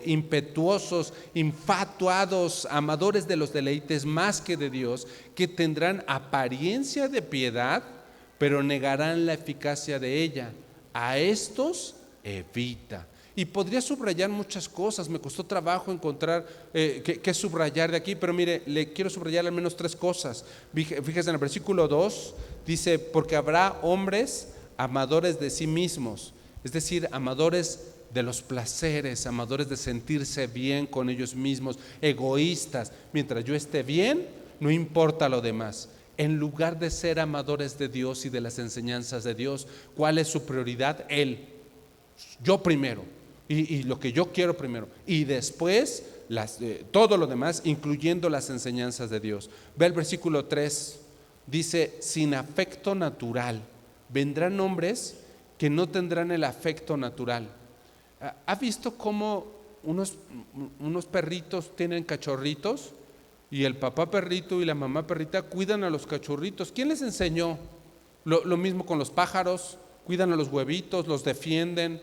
S1: impetuosos, infatuados, amadores de los deleites más que de Dios, que tendrán apariencia de piedad, pero negarán la eficacia de ella. A estos evita. Y podría subrayar muchas cosas, me costó trabajo encontrar qué subrayar de aquí, pero mire, le quiero subrayar al menos 3 cosas. Fíjese en el versículo 2, dice, porque habrá hombres amadores de sí mismos, es decir, amadores de los placeres, amadores de sentirse bien con ellos mismos, egoístas. Mientras yo esté bien, no importa lo demás. En lugar de ser amadores de Dios y de las enseñanzas de Dios, ¿cuál es su prioridad? Él, yo primero, y lo que yo quiero primero, y después todo lo demás, incluyendo las enseñanzas de Dios. Ve el versículo 3, dice, sin afecto natural. Vendrán hombres que no tendrán el afecto natural. ¿Ha visto cómo unos perritos tienen cachorritos? Y el papá perrito y la mamá perrita cuidan a los cachorritos. ¿Quién les enseñó? Lo mismo con los pájaros, cuidan a los huevitos, los defienden,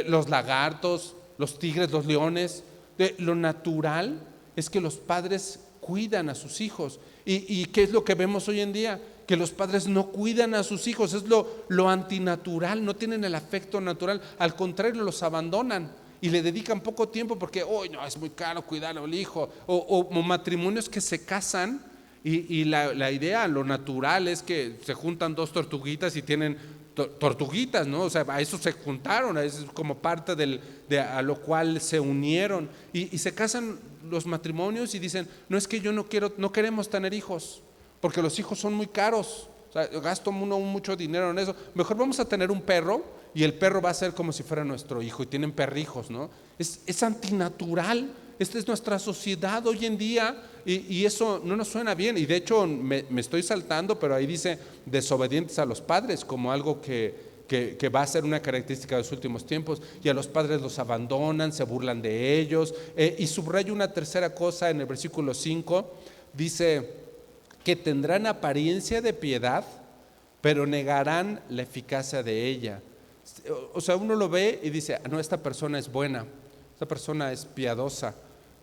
S1: los lagartos, los tigres, los leones. Lo natural es que los padres cuidan a sus hijos. ¿Y qué es lo que vemos hoy en día? Que los padres no cuidan a sus hijos, es lo antinatural, no tienen el afecto natural, al contrario, los abandonan y le dedican poco tiempo porque no, es muy caro cuidar al hijo, o matrimonios que se casan y la idea, lo natural es que se juntan 2 tortuguitas y tienen tortuguitas, ¿no? O sea, a eso se juntaron, es como parte a lo cual se unieron y se casan los matrimonios y dicen, no, es que no queremos tener hijos porque los hijos son muy caros, o sea, gasto mucho dinero en eso, mejor vamos a tener un perro y el perro va a ser como si fuera nuestro hijo, y tienen perrijos, ¿no? Es antinatural. Esta es nuestra sociedad hoy en día y eso no nos suena bien. Y de hecho me estoy saltando, pero ahí dice desobedientes a los padres como algo que va a ser una característica de los últimos tiempos, y a los padres los abandonan, se burlan de ellos. Y subrayo una tercera cosa en el versículo 5, dice que tendrán apariencia de piedad, pero negarán la eficacia de ella. O sea, uno lo ve y dice, no, esta persona es buena, esta persona es piadosa,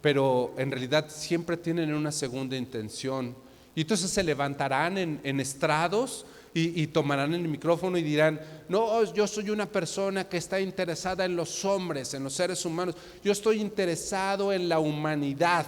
S1: pero en realidad siempre tienen una segunda intención. Y entonces se levantarán en estrados y tomarán el micrófono y dirán: no, yo soy una persona que está interesada en los hombres, en los seres humanos. Yo estoy interesado en la humanidad,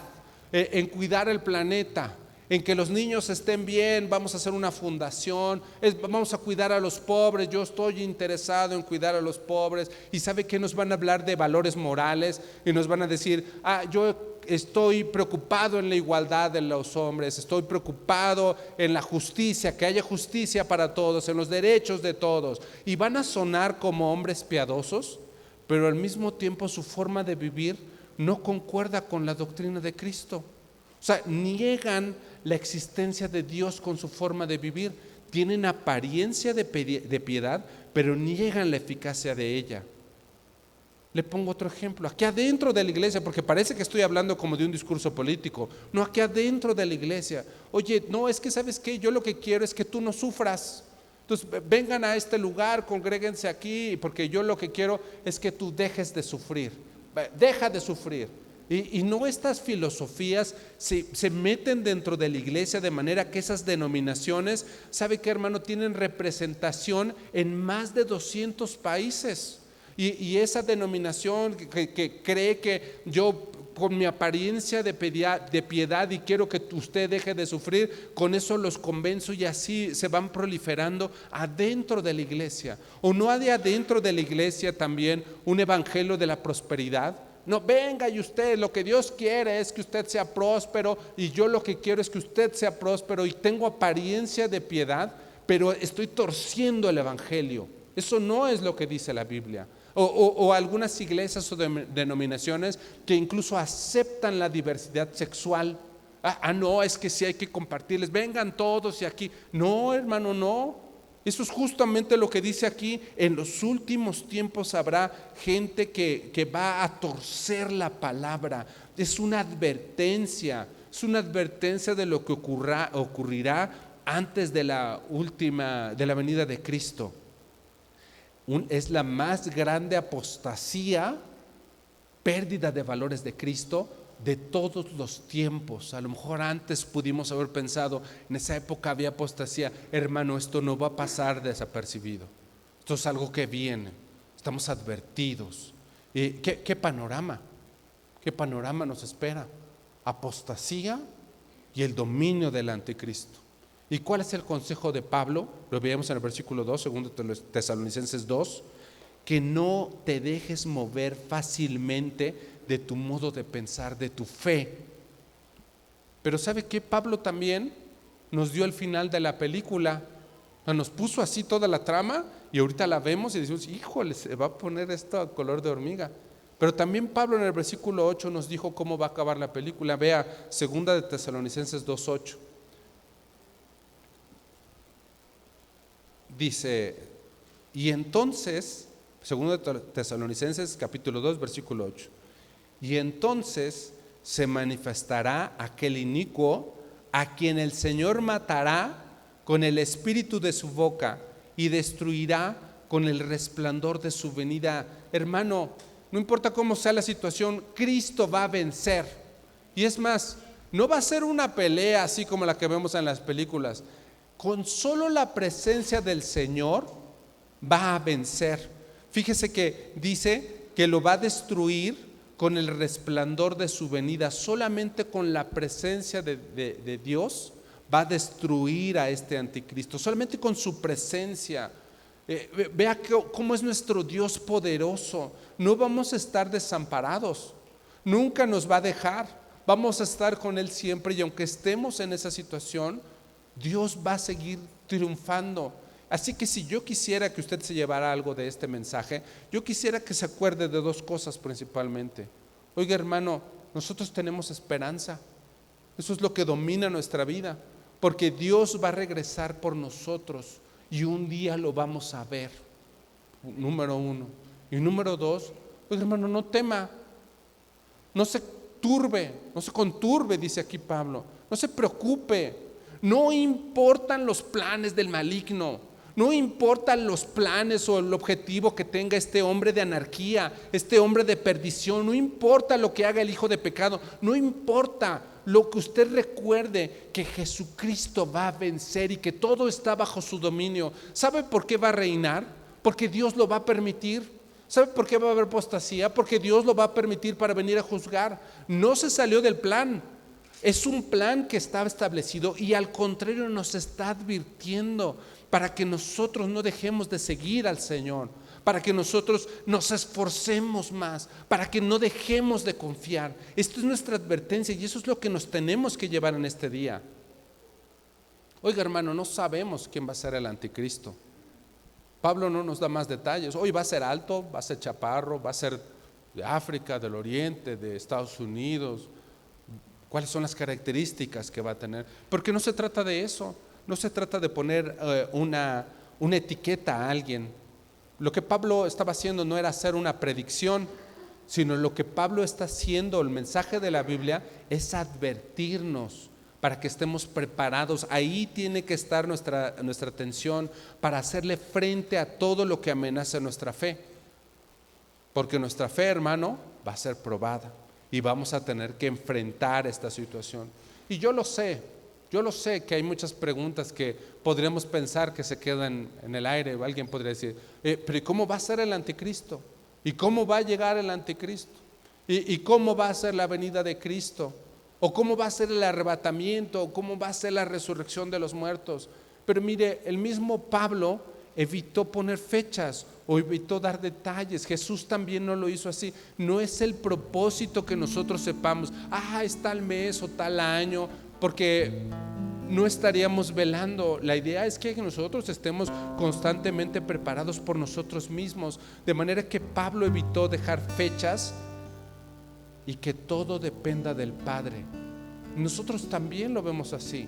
S1: en cuidar el planeta, en que los niños estén bien. Vamos a hacer una fundación, vamos a cuidar a los pobres. Yo estoy interesado en cuidar a los pobres. Y ¿sabe qué? Nos van a hablar de valores morales y nos van a decir: yo estoy preocupado en la igualdad de los hombres, estoy preocupado en la justicia, que haya justicia para todos, en los derechos de todos. Y van a sonar como hombres piadosos, pero al mismo tiempo su forma de vivir no concuerda con la doctrina de Cristo. O sea, niegan la existencia de Dios con su forma de vivir. Tienen apariencia de piedad, pero niegan la eficacia de ella. Le pongo otro ejemplo, aquí adentro de la iglesia, porque parece que estoy hablando como de un discurso político. No, aquí adentro de la iglesia: oye, no, es que ¿sabes qué? Yo lo que quiero es que tú no sufras. Entonces vengan a este lugar, congréguense aquí, porque yo lo que quiero es que tú dejes de sufrir. Deja de sufrir. Y no, estas filosofías se meten dentro de la iglesia de manera que esas denominaciones, ¿sabe qué, hermano? Tienen representación en más de 200 países. Y esa denominación que cree que yo, con mi apariencia de piedad y quiero que usted deje de sufrir, con eso los convenzo, y así se van proliferando adentro de la iglesia. ¿O no hay adentro de la iglesia también un evangelio de la prosperidad? No, venga, y usted, lo que Dios quiere es que usted sea próspero, y yo lo que quiero es que usted sea próspero, y tengo apariencia de piedad, pero estoy torciendo el evangelio. Eso no es lo que dice la Biblia. O algunas iglesias o denominaciones que incluso aceptan la diversidad sexual. No, es que sí hay que compartirles, vengan todos y aquí. No, hermano, no. Eso es justamente lo que dice aquí: en los últimos tiempos habrá gente que va a torcer la palabra. Es una advertencia de lo que ocurrirá antes de la venida de Cristo. Es la más grande apostasía, pérdida de valores de Cristo de todos los tiempos. A lo mejor antes pudimos haber pensado: en esa época había apostasía. Hermano, esto no va a pasar desapercibido. Esto es algo que viene. Estamos advertidos. ¿Qué panorama? ¿Qué panorama nos espera? Apostasía y el dominio del anticristo. ¿Y cuál es el consejo de Pablo? Lo veíamos en el versículo 2, segundo Tesalonicenses 2, que no te dejes mover fácilmente de tu modo de pensar, de tu fe. Pero ¿sabe qué? Pablo también nos dio el final de la película. Nos puso así toda la trama, y ahorita la vemos y decimos: híjole, se va a poner esto a color de hormiga. Pero también Pablo en el versículo 8 nos dijo cómo va a acabar la película. Vea, segunda de Tesalonicenses 2:8. Dice: y entonces, segundo de Tesalonicenses capítulo 2 versículo 8, y entonces se manifestará aquel inicuo, a quien el Señor matará con el espíritu de su boca y destruirá con el resplandor de su venida. Hermano, no importa cómo sea la situación, Cristo va a vencer. Y es más, no va a ser una pelea así como la que vemos en las películas. Con solo la presencia del Señor va a vencer. Fíjese que dice que lo va a destruir con el resplandor de su venida. Solamente con la presencia de Dios va a destruir a este anticristo. Solamente con su presencia. Vea cómo es nuestro Dios poderoso. No vamos a estar desamparados. Nunca nos va a dejar. Vamos a estar con Él siempre, y aunque estemos en esa situación, Dios va a seguir triunfando. Así que si yo quisiera que usted se llevara algo de este mensaje, yo quisiera que se acuerde de dos cosas principalmente. Oiga, hermano, nosotros tenemos esperanza. Eso es lo que domina nuestra vida, porque Dios va a regresar por nosotros y un día lo vamos a ver. Número uno. Y número dos, oiga, hermano, no tema, no se turbe, no se conturbe, dice aquí Pablo. No se preocupe. No importan los planes del maligno. No importa los planes o el objetivo que tenga este hombre de anarquía, este hombre de perdición, no importa lo que haga el hijo de pecado, no importa lo que usted recuerde, que Jesucristo va a vencer y que todo está bajo su dominio. ¿Sabe por qué va a reinar? Porque Dios lo va a permitir. ¿Sabe por qué va a haber apostasía? Porque Dios lo va a permitir para venir a juzgar. No se salió del plan. Es un plan que estaba establecido y al contrario nos está advirtiendo para que nosotros no dejemos de seguir al Señor, para que nosotros nos esforcemos más, para que no dejemos de confiar. Esto es nuestra advertencia y eso es lo que nos tenemos que llevar en este día. Oiga, hermano, no sabemos quién va a ser el anticristo. Pablo no nos da más detalles. Hoy va a ser alto, va a ser chaparro, va a ser de África, del Oriente, de Estados Unidos. ¿Cuáles son las características que va a tener? Porque no se trata de eso. No se trata de poner una etiqueta a alguien. Lo que Pablo estaba haciendo no era hacer una predicción, sino lo que Pablo está haciendo, el mensaje de la Biblia, es advertirnos para que estemos preparados. Ahí tiene que estar nuestra atención para hacerle frente a todo lo que amenaza nuestra fe. Porque nuestra fe, hermano, va a ser probada y vamos a tener que enfrentar esta situación. Y yo lo sé que hay muchas preguntas que podríamos pensar que se quedan en el aire. Alguien podría decir, pero ¿y cómo va a ser el anticristo? ¿Y cómo va a llegar el anticristo? ¿Y cómo va a ser la venida de Cristo? ¿O cómo va a ser el arrebatamiento? ¿O cómo va a ser la resurrección de los muertos? Pero mire, el mismo Pablo evitó poner fechas o evitó dar detalles. Jesús también no lo hizo así. No es el propósito que nosotros sepamos, es tal mes o tal año, porque no estaríamos velando. La idea es que nosotros estemos constantemente preparados por nosotros mismos, de manera que Pablo evitó dejar fechas y que todo dependa del Padre. Nosotros también lo vemos así.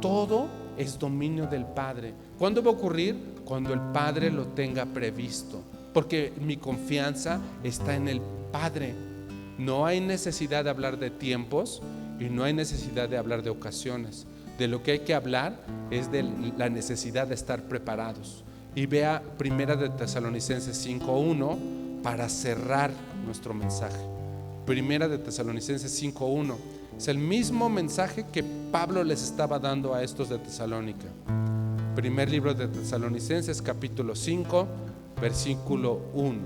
S1: Todo es dominio del Padre. ¿Cuándo va a ocurrir? Cuando el Padre lo tenga previsto, porque mi confianza está en el Padre. No hay necesidad de hablar de tiempos y no hay necesidad de hablar de ocasiones. De lo que hay que hablar es de la necesidad de estar preparados. Y vea Primera de Tesalonicenses 5:1 para cerrar nuestro mensaje. Primera de Tesalonicenses 5:1 es el mismo mensaje que Pablo les estaba dando a estos de Tesalónica. Primer libro de Tesalonicenses, capítulo 5, versículo 1.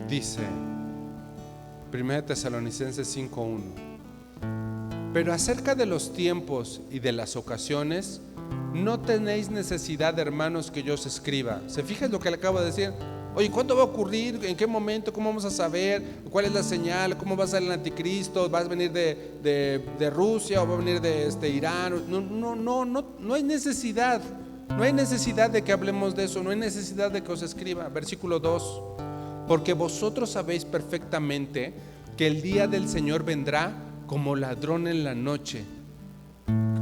S1: Dice, 1 Tesalonicenses 5:1: pero acerca de los tiempos y de las ocasiones, no tenéis necesidad, hermanos, que yo os escriba. ¿Se fijan lo que le acabo de decir? Oye, ¿cuándo va a ocurrir? ¿En qué momento? ¿Cómo vamos a saber? ¿Cuál es la señal? ¿Cómo va a ser el anticristo? ¿Va a venir de Rusia o va a venir de Irán? No hay necesidad. No hay necesidad de que hablemos de eso. No hay necesidad de que os escriba. Versículo 2: porque vosotros sabéis perfectamente que el día del Señor vendrá como ladrón en la noche.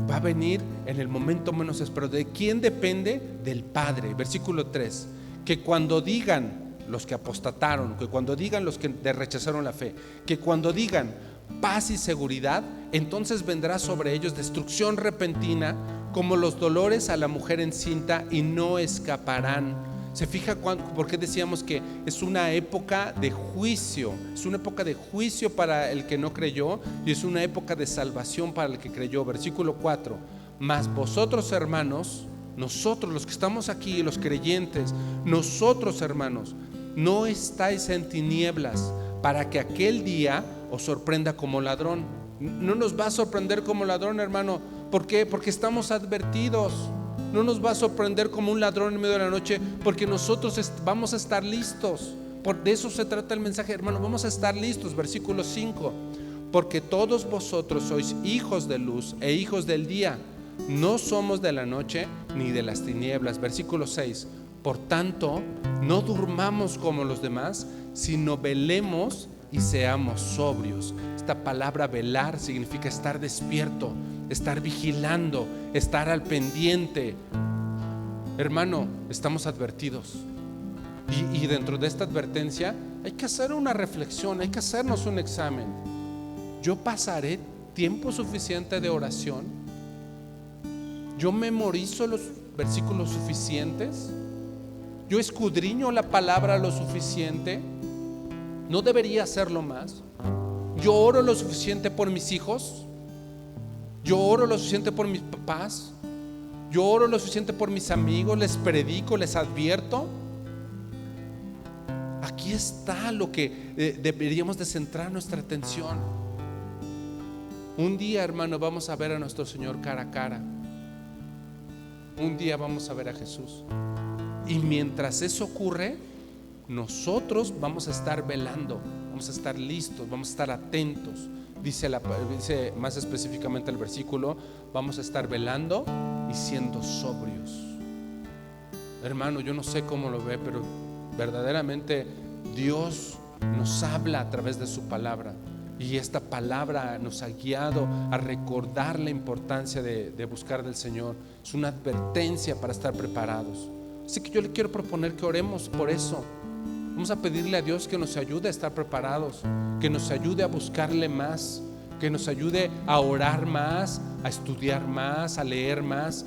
S1: Va a venir en el momento menos esperado. ¿De quién depende? Del Padre. Versículo 3: que cuando digan los que apostataron, que cuando digan los que rechazaron la fe, que cuando digan paz y seguridad, entonces vendrá sobre ellos destrucción repentina, como los dolores a la mujer encinta, y no escaparán. ¿Se fija por qué decíamos que es una época de juicio? Es una época de juicio para el que no creyó y es una época de salvación para el que creyó. Versículo 4: mas vosotros, hermanos, nosotros los que estamos aquí, los creyentes, nosotros, hermanos, no estáis en tinieblas para que aquel día os sorprenda como ladrón. No nos va a sorprender como ladrón, hermano. ¿Por qué? Porque estamos advertidos. No nos va a sorprender como un ladrón en medio de la noche, porque nosotros vamos a estar listos. De eso se trata el mensaje, hermano. Vamos a estar listos. Versículo 5: porque todos vosotros sois hijos de luz e hijos del día. No somos de la noche ni de las tinieblas. Versículo 6: por tanto, no durmamos como los demás, sino velemos y seamos sobrios. Esta palabra velar significa estar despierto, estar vigilando, estar al pendiente. Hermano, estamos advertidos. Y dentro de esta advertencia hay que hacer una reflexión, hay que hacernos un examen. ¿Yo pasaré tiempo suficiente de oración? ¿Yo memorizo los versículos suficientes? ¿Yo escudriño la palabra lo suficiente? ¿No debería hacerlo más? ¿Yo oro lo suficiente por mis hijos? ¿Yo oro lo suficiente por mis papás? ¿Yo oro lo suficiente por mis amigos? ¿Les predico? ¿Les advierto? Aquí está lo que deberíamos de centrar nuestra atención. Un día, hermano, vamos a ver a nuestro Señor cara a cara. Un día vamos a ver a Jesús. Y mientras eso ocurre, nosotros vamos a estar velando, vamos a estar listos, vamos a estar atentos. Dice más específicamente el versículo, vamos a estar velando y siendo sobrios. Hermano, yo no sé cómo lo ve, pero verdaderamente Dios nos habla a través de su palabra. Y esta palabra nos ha guiado a recordar la importancia de buscar del Señor. Es una advertencia para estar preparados. Así que yo le quiero proponer que oremos por eso. Vamos a pedirle a Dios que nos ayude a estar preparados, que nos ayude a buscarle más, que nos ayude a orar más, a estudiar más, a leer más.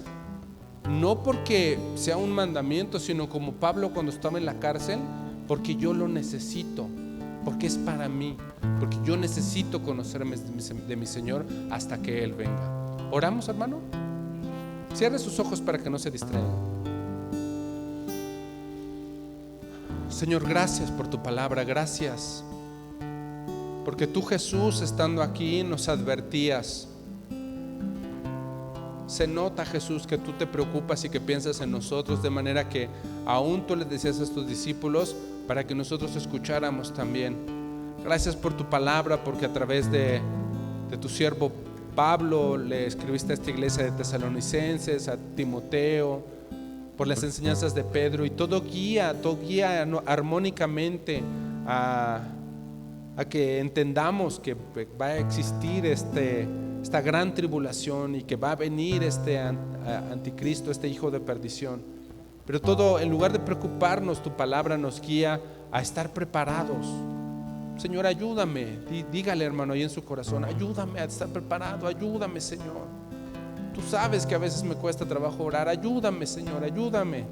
S1: No porque sea un mandamiento, sino como Pablo cuando estaba en la cárcel, porque yo lo necesito, porque es para mí, porque yo necesito conocerme de mi Señor hasta que Él venga. ¿Oramos, hermano? Cierre sus ojos para que no se distraiga. Señor, gracias por tu palabra, gracias porque tú, Jesús, estando aquí nos advertías. Se nota, Jesús, que tú te preocupas y que piensas en nosotros, de manera que aún tú les decías a tus discípulos para que nosotros escucháramos también. Gracias por tu palabra, porque a través de tu siervo Pablo le escribiste a esta iglesia de Tesalonicenses, a Timoteo, por las enseñanzas de Pedro, y todo guía armónicamente a que entendamos que va a existir esta gran tribulación y que va a venir este anticristo, este hijo de perdición. Pero todo, en lugar de preocuparnos, tu palabra nos guía a estar preparados. Señor, ayúdame. Dígale, hermano, ahí en su corazón, ayúdame a estar preparado, ayúdame, Señor. Tú sabes que a veces me cuesta trabajo orar, ayúdame, Señor, ayúdame.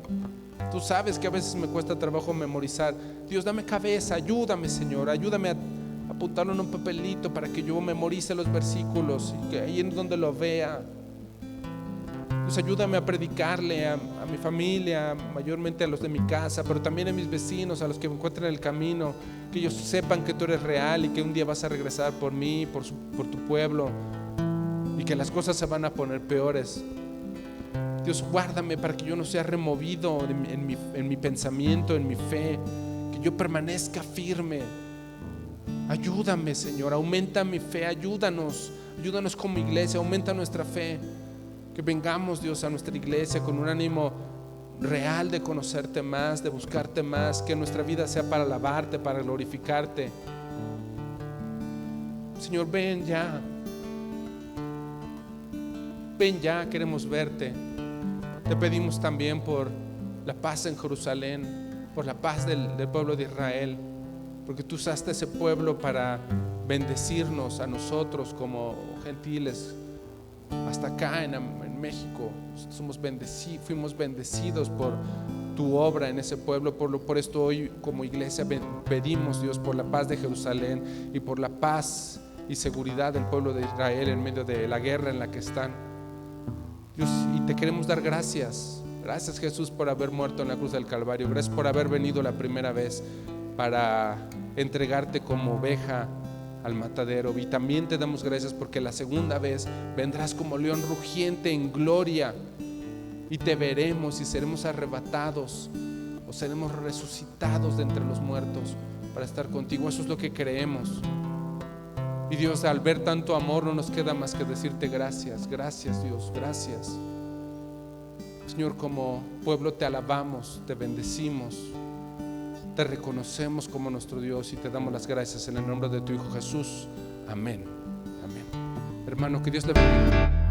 S1: Tú sabes que a veces me cuesta trabajo memorizar. Dios, dame cabeza, ayúdame, Señor, ayúdame a apuntarlo en un papelito para que yo memorice los versículos y que ahí en donde lo vea. Pues ayúdame a predicarle a mi familia, mayormente a los de mi casa, pero también a mis vecinos, a los que me encuentren en el camino, que ellos sepan que tú eres real y que un día vas a regresar por mí, por tu pueblo, y que las cosas se van a poner peores. Dios, guárdame para que yo no sea removido en mi pensamiento, en mi fe, que yo permanezca firme. Ayúdame, Señor, aumenta mi fe, ayúdanos como iglesia, aumenta nuestra fe. Que vengamos, Dios, a nuestra iglesia con un ánimo real de conocerte más, de buscarte más, que nuestra vida sea para alabarte, para glorificarte. Señor, ven ya, queremos verte. Te pedimos también por la paz en Jerusalén, por la paz del pueblo de Israel, porque tú usaste ese pueblo para bendecirnos a nosotros como gentiles. Hasta acá en México fuimos bendecidos por tu obra en ese pueblo. Por esto hoy como iglesia pedimos, Dios, por la paz de Jerusalén y por la paz y seguridad del pueblo de Israel en medio de la guerra en la que están, Dios. Y te queremos dar gracias. Gracias, Jesús, por haber muerto en la cruz del Calvario. Gracias por haber venido la primera vez para entregarte como oveja al matadero, y también te damos gracias porque la segunda vez vendrás como león rugiente en gloria, y te veremos y seremos arrebatados o seremos resucitados de entre los muertos para estar contigo. Eso es lo que creemos. Y Dios, al ver tanto amor, no nos queda más que decirte gracias. Gracias, Dios, gracias. Señor, como pueblo te alabamos, te bendecimos, te reconocemos como nuestro Dios y te damos las gracias en el nombre de tu Hijo Jesús. Amén. Amén. Hermano, que Dios le bendiga.